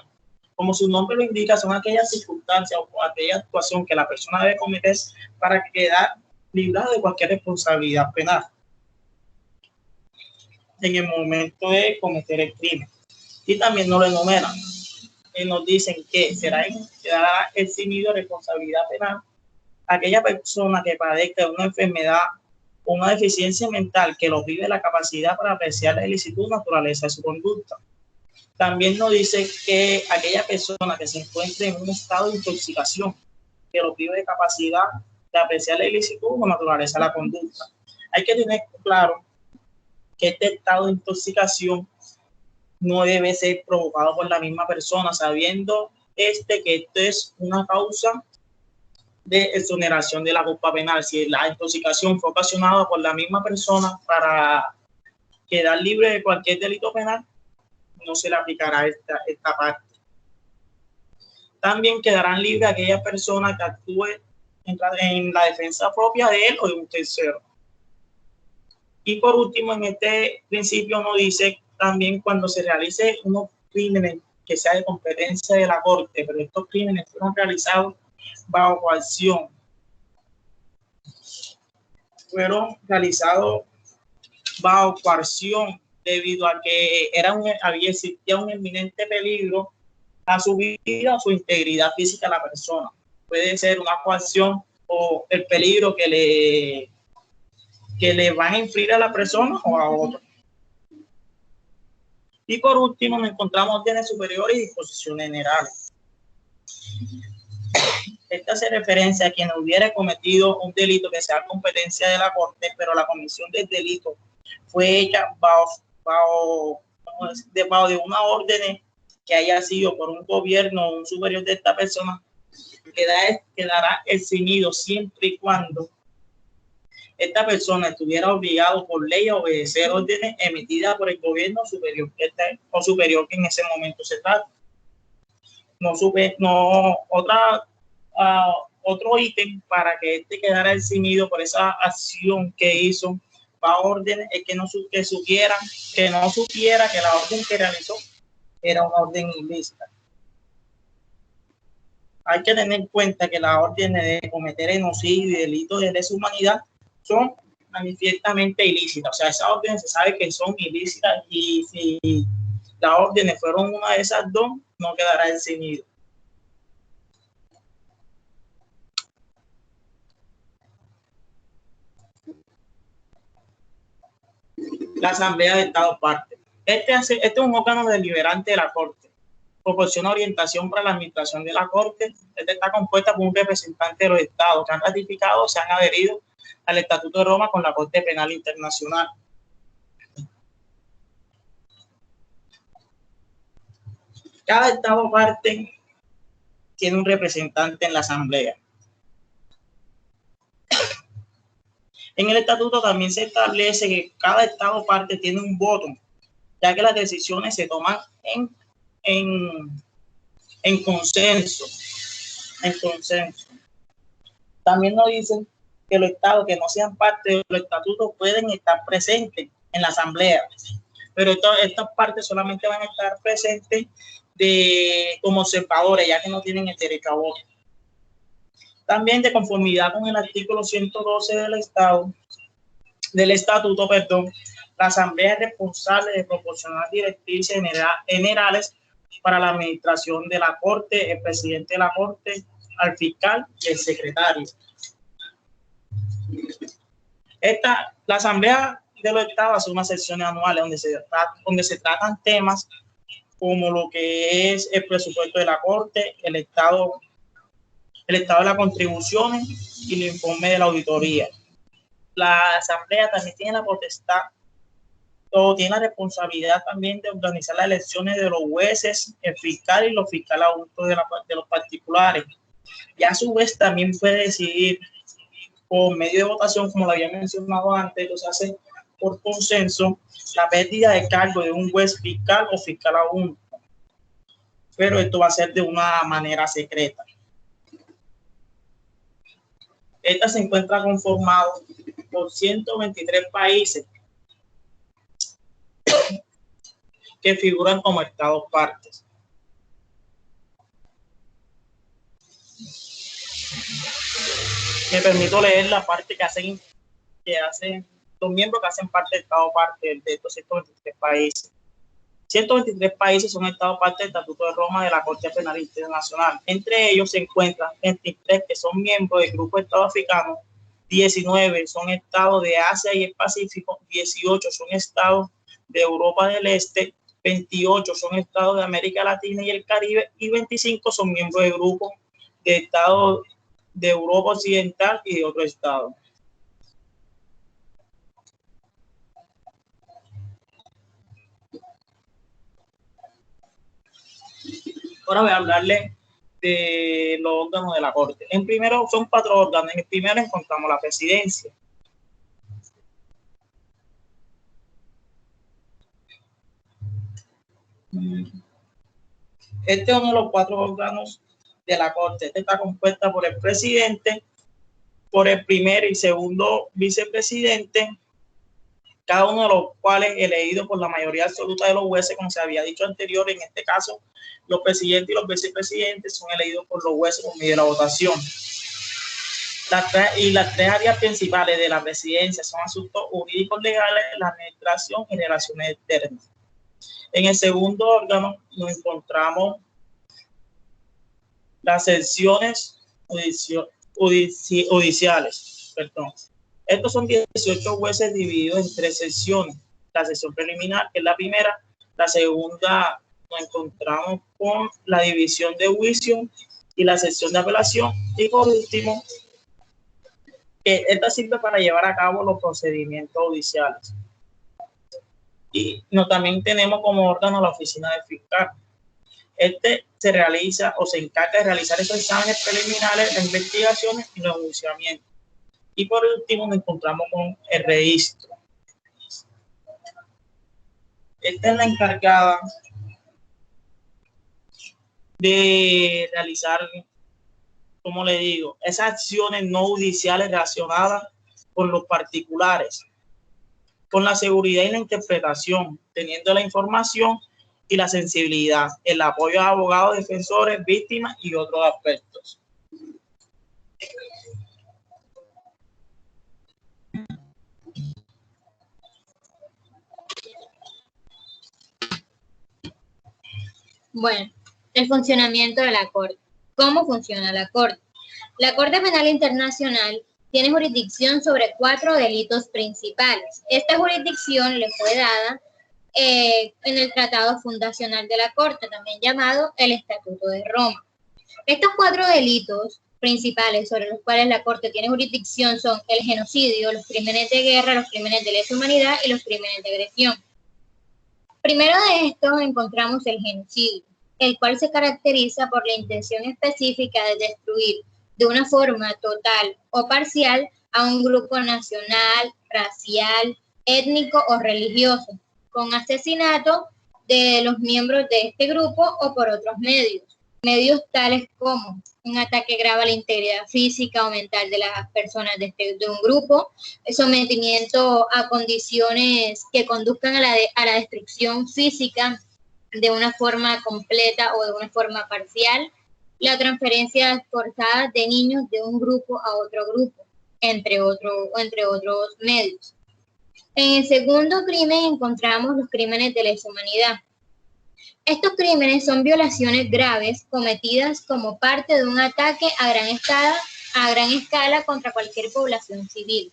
Como su nombre lo indica, son aquellas circunstancias o aquella actuación que la persona debe cometer para quedar librada de cualquier responsabilidad penal. en el momento de cometer el crimen. Y también nos lo enumeran. Y nos dicen que quedará eximido de responsabilidad penal aquella persona que padezca de una enfermedad o una deficiencia mental que lo prive la capacidad para apreciar la ilicitud naturaleza de su conducta. También nos dice que aquella persona que se encuentre en un estado de intoxicación que lo prive de capacidad de apreciar la ilicitud o naturaleza de la conducta. Hay que tener claro que este estado de intoxicación no debe ser provocado por la misma persona, sabiendo que esto es una causa de exoneración de la culpa penal. Si la intoxicación fue ocasionada por la misma persona para quedar libre de cualquier delito penal, no se le aplicará esta parte. También quedarán libres aquellas personas que actúen en la defensa propia de él o de un tercero. Y por último, en este principio nos dice también cuando se realice unos crímenes que sea de competencia de la Corte, pero estos crímenes fueron realizados bajo coacción. Fueron realizados bajo coerción debido a que existía un inminente peligro a su vida o su integridad física de la persona. Puede ser una coacción o el peligro que le van a infligir a la persona o a otro. Y por último, nos encontramos órdenes superiores y disposiciones generales. Esta hace referencia a quien hubiera cometido un delito que sea competencia de la Corte, pero la comisión del delito fue hecha bajo de una orden que haya sido por un gobierno o un superior de esta persona, quedará eximido siempre y cuando esta persona estuviera obligado por ley a obedecer órdenes emitidas por el gobierno superior que en ese momento se trata. Otro ítem para que este quedara eximido por esa acción que hizo bajo orden es que no supiera que la orden que realizó era una orden ilícita. Hay que tener en cuenta que las órdenes de cometer genocidio y delitos de lesa humanidad son manifiestamente ilícitas. O sea, esas órdenes se sabe que son ilícitas y si las órdenes fueron una de esas dos, no quedará eximido. La Asamblea de Estado parte. Este es un órgano deliberante de la Corte. Proporciona orientación para la administración de la Corte. Esta está compuesta por un representante de los estados que han ratificado o se han adherido al Estatuto de Roma con la Corte Penal Internacional. Cada estado parte tiene un representante en la Asamblea. En el estatuto también se establece que cada estado parte tiene un voto, ya que las decisiones se toman en consenso. También nos dicen que los estados que no sean parte de los estatutos pueden estar presentes en la asamblea, pero estas partes solamente van a estar presentes como observadores, ya que no tienen el derecho a voto. También de conformidad con el artículo 112 del estatuto, la asamblea es responsable de proporcionar directrices generales para la administración de la Corte, el presidente de la Corte, al fiscal y el secretario. La Asamblea de los Estados hace unas sesiones anuales donde se tratan temas como lo que es el presupuesto de la Corte, el estado de las contribuciones y el informe de la auditoría. La Asamblea también tiene la potestad o tiene la responsabilidad también de organizar las elecciones de los jueces, el fiscal y los fiscales adultos de los particulares. Y a su vez también puede decidir por medio de votación, como lo había mencionado antes, lo se hace por consenso, la pérdida de cargo de un juez fiscal o fiscal adjunto. Pero esto va a ser de una manera secreta. Esta se encuentra conformado por 123 países que figuran como estados partes. Me permito leer la parte que hace los miembros que hacen parte del Estado parte de estos 123 países. 123 países son Estado parte del Estatuto de Roma de la Corte Penal Internacional. Entre ellos se encuentran 23 que son miembros del Grupo de Estados Africanos, 19 son Estados de Asia y el Pacífico, 18 son Estados de Europa del Este, 28 son Estados de América Latina y el Caribe y 25 son miembros del Grupo de Estados de Europa Occidental y de otros estados. Ahora voy a hablarle de los órganos de la Corte. En primero son 4 órganos. En el primero encontramos la presidencia. Este es uno de los 4 órganos de la Corte. Este está compuesta por el presidente, por el primer y segundo vicepresidente, cada uno de los cuales elegido por la mayoría absoluta de los jueces, como se había dicho anterior. En este caso, los presidentes y los vicepresidentes son elegidos por los jueces por medio de la votación. Las 3 áreas principales de la presidencia son asuntos jurídicos legales, la administración y relaciones externas. En el segundo órgano nos encontramos las secciones judiciales. Perdón. Estos son 18 jueces divididos en 3 secciones. La sección preliminar, que es la primera. La segunda nos encontramos con la división de juicio y la sección de apelación. Y por último, esta sirve para llevar a cabo los procedimientos judiciales. Y también tenemos como órgano la oficina del fiscal. Este se realiza o se encarga de realizar esos exámenes preliminares, las investigaciones y los enjuiciamientos. Y por último nos encontramos con el registro. Esta es la encargada de realizar, como le digo, esas acciones no judiciales relacionadas con los particulares, con la seguridad y la interpretación, teniendo la información y la sensibilidad, el apoyo a abogados, defensores, víctimas y otros aspectos. Bueno, el funcionamiento de la Corte. ¿Cómo funciona la Corte? La Corte Penal Internacional tiene jurisdicción sobre 4 delitos principales. Esta jurisdicción le fue dada en el Tratado Fundacional de la Corte, también llamado el Estatuto de Roma. Estos 4 delitos principales sobre los cuales la Corte tiene jurisdicción son el genocidio, los crímenes de guerra, los crímenes de lesa humanidad y los crímenes de agresión. Primero de estos encontramos el genocidio, el cual se caracteriza por la intención específica de destruir de una forma total o parcial a un grupo nacional, racial, étnico o religioso, con asesinato de los miembros de este grupo o por otros medios. Medios tales como un ataque grave a la integridad física o mental de las personas de un grupo, sometimiento a condiciones que conduzcan a la destrucción física de una forma completa o de una forma parcial, la transferencia forzada de niños de un grupo a otro grupo, entre otros medios. En el segundo crimen encontramos los crímenes de lesa humanidad. Estos crímenes son violaciones graves cometidas como parte de un ataque a gran escala contra cualquier población civil.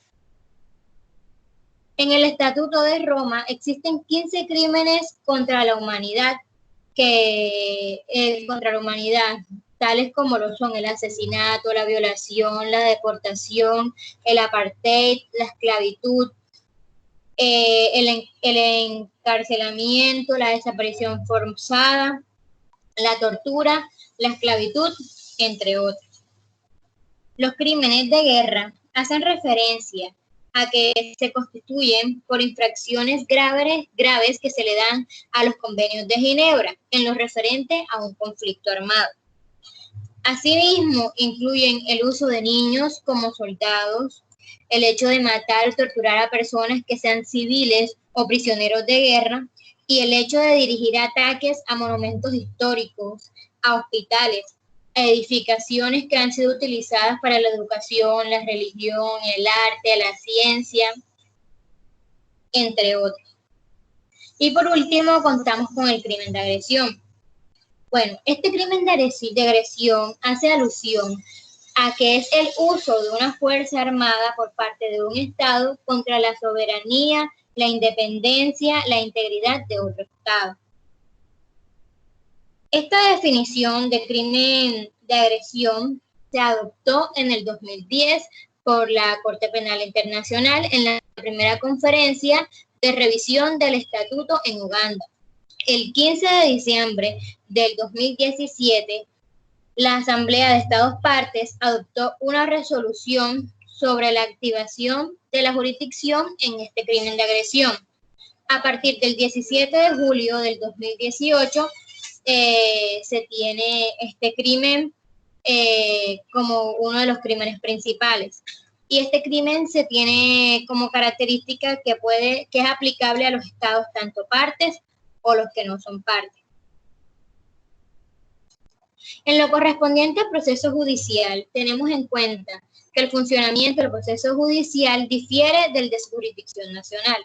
En el Estatuto de Roma existen 15 crímenes contra la humanidad, tales como lo son el asesinato, la violación, la deportación, el apartheid, la esclavitud, el encarcelamiento, la desaparición forzada, la tortura, la esclavitud, entre otros. Los crímenes de guerra hacen referencia a que se constituyen por infracciones graves que se le dan a los convenios de Ginebra en lo referente a un conflicto armado. Asimismo, incluyen el uso de niños como soldados, el hecho de matar o torturar a personas que sean civiles o prisioneros de guerra, y el hecho de dirigir ataques a monumentos históricos, a hospitales, a edificaciones que han sido utilizadas para la educación, la religión, el arte, la ciencia, entre otros. Y por último, contamos con el crimen de agresión. Bueno, este crimen de agresión hace alusión a que es el uso de una fuerza armada por parte de un Estado contra la soberanía, la independencia, la integridad de otro Estado. Esta definición de crimen de agresión se adoptó en el 2010 por la Corte Penal Internacional en la primera conferencia de revisión del estatuto en Uganda. El 15 de diciembre del 2017, la Asamblea de Estados Partes adoptó una resolución sobre la activación de la jurisdicción en este crimen de agresión. A partir del 17 de julio del 2018, se tiene este crimen como uno de los crímenes principales. Y este crimen se tiene como característica que es aplicable a los estados tanto partes o los que no son partes. En lo correspondiente al proceso judicial, tenemos en cuenta que el funcionamiento del proceso judicial difiere del de su jurisdicción nacional.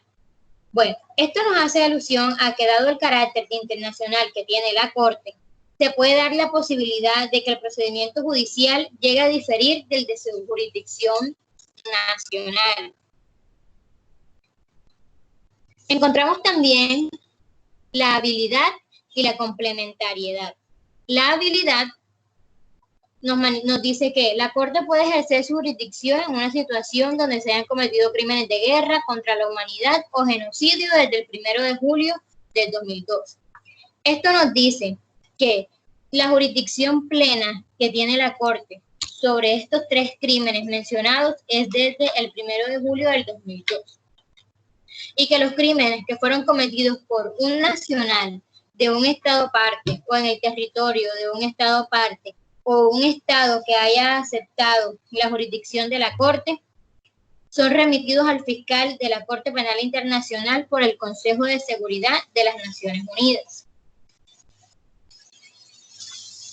Bueno, esto nos hace alusión a que, dado el carácter internacional que tiene la Corte, se puede dar la posibilidad de que el procedimiento judicial llegue a diferir del de su jurisdicción nacional. Encontramos también la habilidad y la complementariedad. La habilidad nos dice que la Corte puede ejercer su jurisdicción en una situación donde se hayan cometido crímenes de guerra contra la humanidad o genocidio desde el 1 de julio del 2002. Esto nos dice que la jurisdicción plena que tiene la Corte sobre estos tres crímenes mencionados es desde el 1 de julio del 2002. Y que los crímenes que fueron cometidos por un nacional de un estado parte o en el territorio de un estado parte o un estado que haya aceptado la jurisdicción de la Corte son remitidos al fiscal de la Corte Penal Internacional por el Consejo de Seguridad de las Naciones Unidas.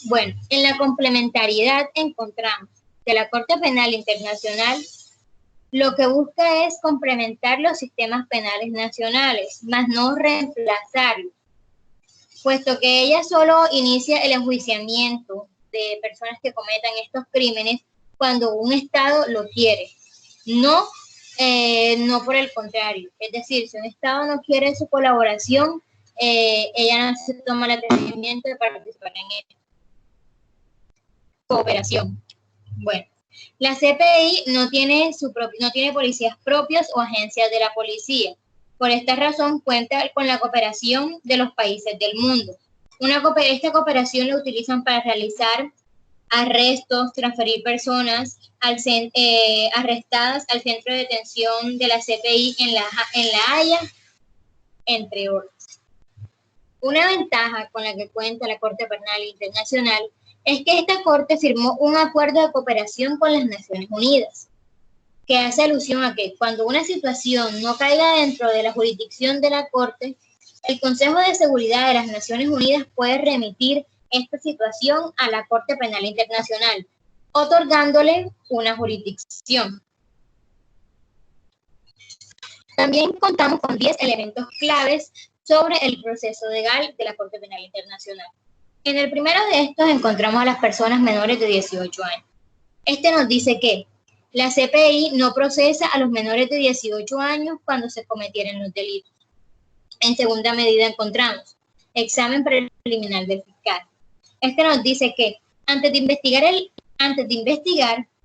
Bueno, en la complementariedad encontramos que la Corte Penal Internacional lo que busca es complementar los sistemas penales nacionales, más no reemplazarlos, puesto que ella solo inicia el enjuiciamiento de personas que cometan estos crímenes cuando un Estado lo quiere, no por el contrario. Es decir, si un Estado no quiere su colaboración, ella no se toma el atrevimiento de participar en ella. Cooperación. Bueno, la CPI no tiene policías propios o agencias de la policía. Por esta razón cuenta con la cooperación de los países del mundo. Esta cooperación la utilizan para realizar arrestos, transferir personas arrestadas al centro de detención de la CPI en La Haya, entre otros. Una ventaja con la que cuenta la Corte Penal Internacional es que esta Corte firmó un acuerdo de cooperación con las Naciones Unidas, que hace alusión a que cuando una situación no caiga dentro de la jurisdicción de la Corte, el Consejo de Seguridad de las Naciones Unidas puede remitir esta situación a la Corte Penal Internacional, otorgándole una jurisdicción. También contamos con 10 elementos claves sobre el proceso legal de la Corte Penal Internacional. En el primero de estos encontramos a las personas menores de 18 años. Este nos dice que la CPI no procesa a los menores de 18 años cuando se cometieren los delitos. En segunda medida encontramos examen preliminar del fiscal. Este nos dice que antes de investigar,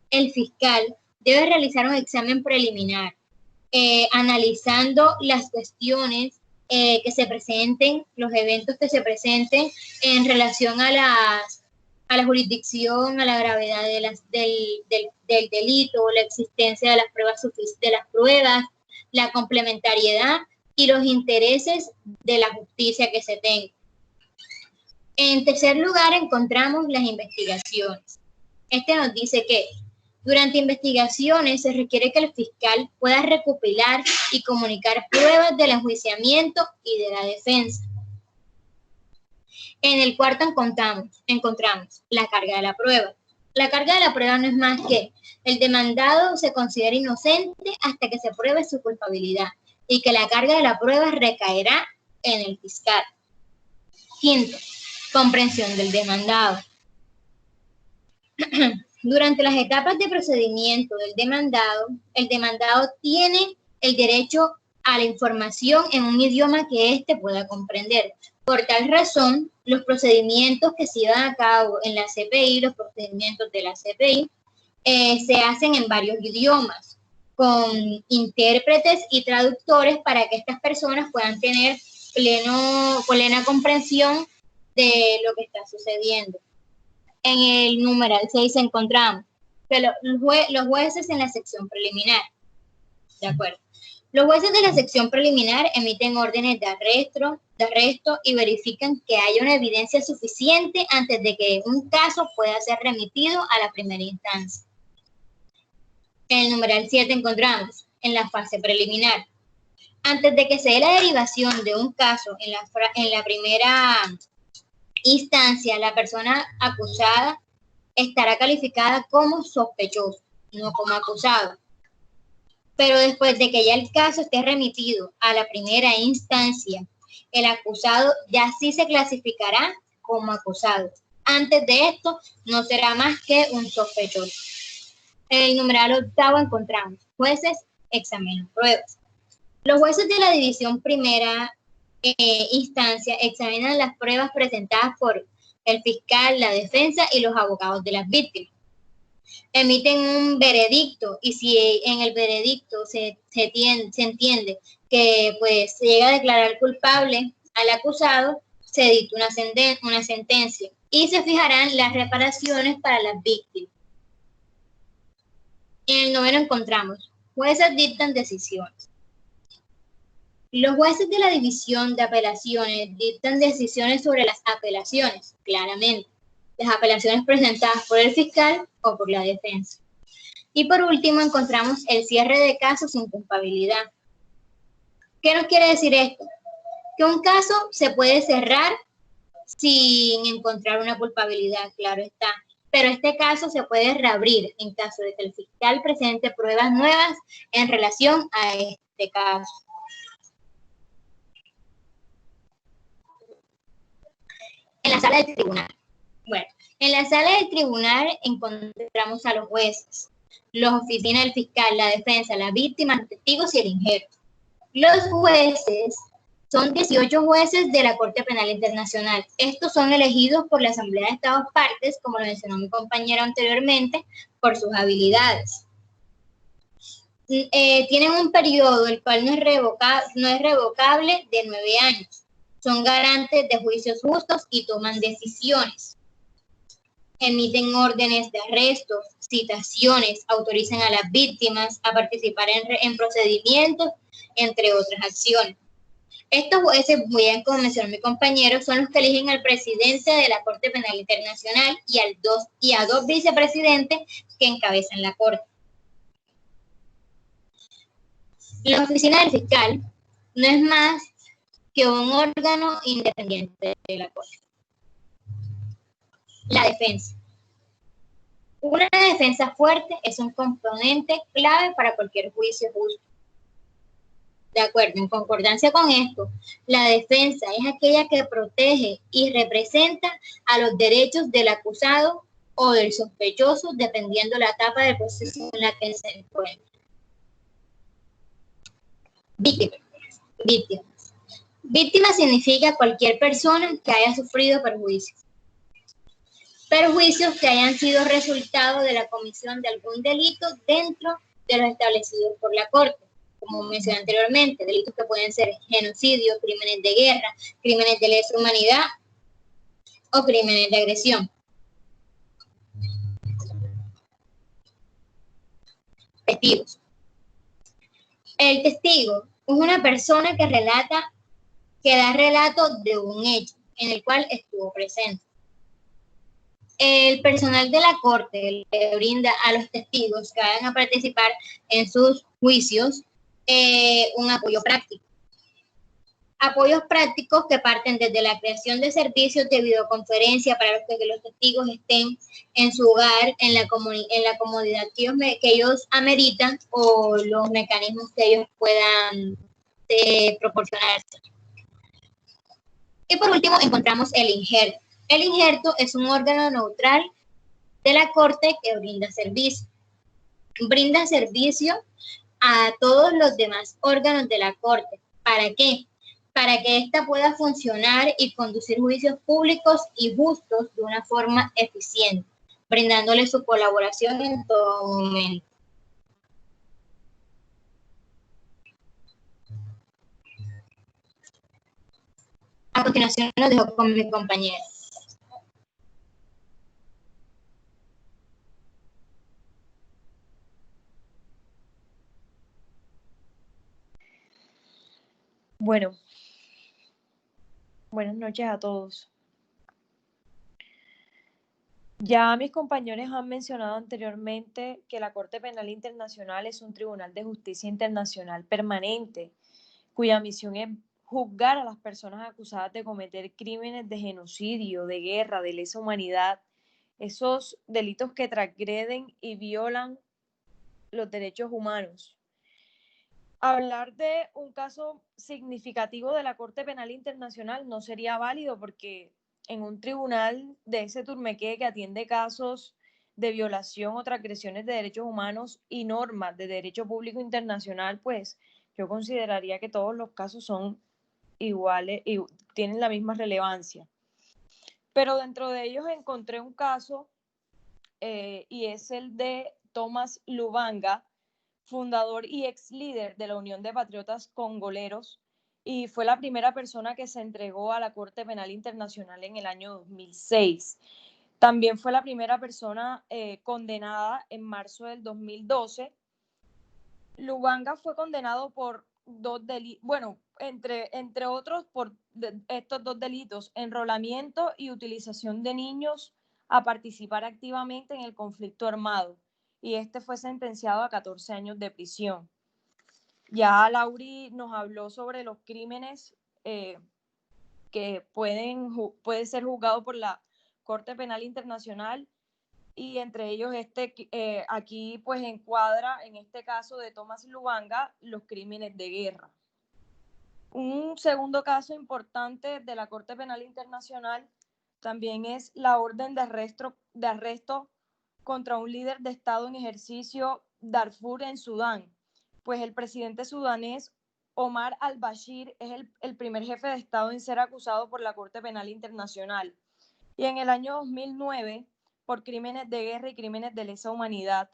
el fiscal debe realizar un examen preliminar, analizando las cuestiones que se presenten, los eventos que se presenten en relación a la jurisdicción, a la gravedad del delito, la existencia de las pruebas, la complementariedad y los intereses de la justicia que se tenga. En tercer lugar, encontramos las investigaciones. Este nos dice que durante investigaciones se requiere que el fiscal pueda recopilar y comunicar pruebas del enjuiciamiento y de la defensa. En el cuarto encontramos la carga de la prueba. La carga de la prueba no es más que el demandado se considera inocente hasta que se pruebe su culpabilidad. y que la carga de la prueba recaerá en el fiscal. Quinto, comprensión del demandado. Durante las etapas de procedimiento del demandado, el demandado tiene el derecho a la información en un idioma que éste pueda comprender. Por tal razón, los procedimientos que se llevan a cabo en la CPI, los procedimientos de la CPI, se hacen en varios idiomas, con intérpretes y traductores para que estas personas puedan tener plena comprensión de lo que está sucediendo. En el numeral 6 encontramos que los jueces en la sección preliminar, ¿de acuerdo? Los jueces de la sección preliminar emiten órdenes de arresto y verifican que haya una evidencia suficiente antes de que un caso pueda ser remitido a la primera instancia. En el numeral 7 encontramos en la fase preliminar. Antes de que se dé la derivación de un caso en la primera instancia, la persona acusada estará calificada como sospechoso, no como acusado. Pero después de que ya el caso esté remitido a la primera instancia, el acusado ya sí se clasificará como acusado. Antes de esto, no será más que un sospechoso. En el numeral 8 encontramos jueces examinan pruebas. Los jueces de la división primera instancia examinan las pruebas presentadas por el fiscal, la defensa y los abogados de las víctimas. Emiten un veredicto y si en el veredicto se entiende que pues se llega a declarar culpable al acusado, se dicta una sentencia y se fijarán las reparaciones para las víctimas. En el 9 encontramos jueces dictan decisiones. Los jueces de la división de apelaciones dictan decisiones sobre las apelaciones, claramente. Las apelaciones presentadas por el fiscal o por la defensa. Y por último encontramos el cierre de casos sin culpabilidad. ¿Qué nos quiere decir esto? Que un caso se puede cerrar sin encontrar una culpabilidad, claro está. Pero este caso se puede reabrir en caso de que el fiscal presente pruebas nuevas en relación a este caso. En la sala del tribunal. Bueno, en la sala del tribunal encontramos a los jueces, las oficinas del fiscal, la defensa, la víctima, los testigos y el injerto. Los jueces son 18 jueces de la Corte Penal Internacional. Estos son elegidos por la Asamblea de Estados Partes, como lo mencionó mi compañero anteriormente, por sus habilidades. Tienen un periodo el cual no es revocable de 9 años. Son garantes de juicios justos y toman decisiones. Emiten órdenes de arresto, citaciones, autorizan a las víctimas a participar en procedimientos, entre otras acciones. Estos jueces, muy bien como mencionó mi compañero, son los que eligen al presidente de la Corte Penal Internacional y a dos vicepresidentes que encabezan la Corte. La oficina del fiscal no es más que un órgano independiente de la Corte. La defensa. Una defensa fuerte es un componente clave para cualquier juicio justo. De acuerdo, en concordancia con esto, la defensa es aquella que protege y representa a los derechos del acusado o del sospechoso, dependiendo la etapa del proceso en la que se encuentra. Víctimas. Víctima significa cualquier persona que haya sufrido perjuicios. Perjuicios que hayan sido resultado de la comisión de algún delito dentro de los establecidos por la Corte. Como mencioné anteriormente, delitos que pueden ser genocidio, crímenes de guerra, crímenes de lesa humanidad o crímenes de agresión. Testigos. El testigo es una persona que da relato de un hecho en el cual estuvo presente. El personal de la Corte le brinda a los testigos que vayan a participar en sus juicios un apoyo práctico. Apoyos prácticos que parten desde la creación de servicios de videoconferencia para que los testigos estén en su hogar, en la comodidad que ellos ameritan o los mecanismos que ellos puedan proporcionarse. Y por último encontramos el injerto. El injerto es un órgano neutral de la Corte que brinda servicio. Brinda servicio a todos los demás órganos de la Corte. ¿Para qué? Para que ésta pueda funcionar y conducir juicios públicos y justos de una forma eficiente, brindándole su colaboración en todo momento. A continuación los dejo con mi compañera. Bueno, buenas noches a todos. Ya mis compañeros han mencionado anteriormente que la Corte Penal Internacional es un tribunal de justicia internacional permanente, cuya misión es juzgar a las personas acusadas de cometer crímenes de genocidio, de guerra, de lesa humanidad, esos delitos que transgreden y violan los derechos humanos. Hablar de un caso significativo de la Corte Penal Internacional no sería válido porque en un tribunal de ese turmequé que atiende casos de violación o transgresiones de derechos humanos y normas de derecho público internacional, pues yo consideraría que todos los casos son iguales y tienen la misma relevancia. Pero dentro de ellos encontré un caso y es el de Thomas Lubanga, fundador y ex líder de la Unión de Patriotas Congoleros, y fue la primera persona que se entregó a la Corte Penal Internacional en el año 2006. También fue la primera persona condenada en marzo del 2012. Lubanga fue condenado por dos delitos, bueno, entre otros por estos dos delitos: enrolamiento y utilización de niños a participar activamente en el conflicto armado. Y este fue sentenciado a 14 años de prisión. Ya Lauri nos habló sobre los crímenes que puede ser juzgado por la Corte Penal Internacional, y entre ellos aquí pues encuadra en este caso de Thomas Lubanga los crímenes de guerra. Un segundo caso importante de la Corte Penal Internacional también es la orden de arresto contra un líder de Estado en ejercicio, Darfur, en Sudán. Pues el presidente sudanés Omar al-Bashir es el primer jefe de Estado en ser acusado por la Corte Penal Internacional. Y en el año 2009 por crímenes de guerra y crímenes de lesa humanidad.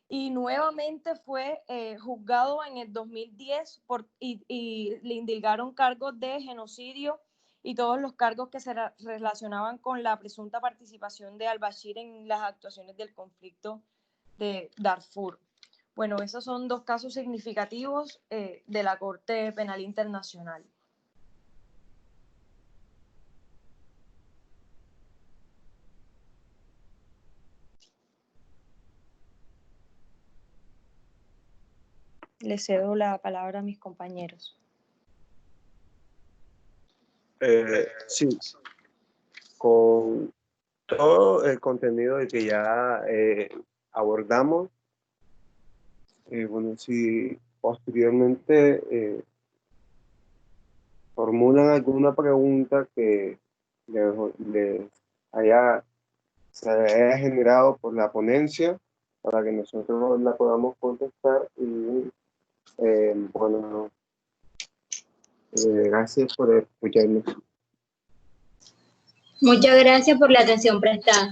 Y nuevamente fue juzgado en el 2010 y le indilgaron cargos de genocidio y todos los cargos que se relacionaban con la presunta participación de al-Bashir en las actuaciones del conflicto de Darfur. Bueno, esos son dos casos significativos de la Corte Penal Internacional. Le cedo la palabra a mis compañeros. Sí, con todo el contenido que ya abordamos, bueno, si posteriormente formulan alguna pregunta que se haya generado por la ponencia, para que nosotros la podamos contestar. Y bueno, gracias por escucharnos. Muchas gracias por la atención prestada.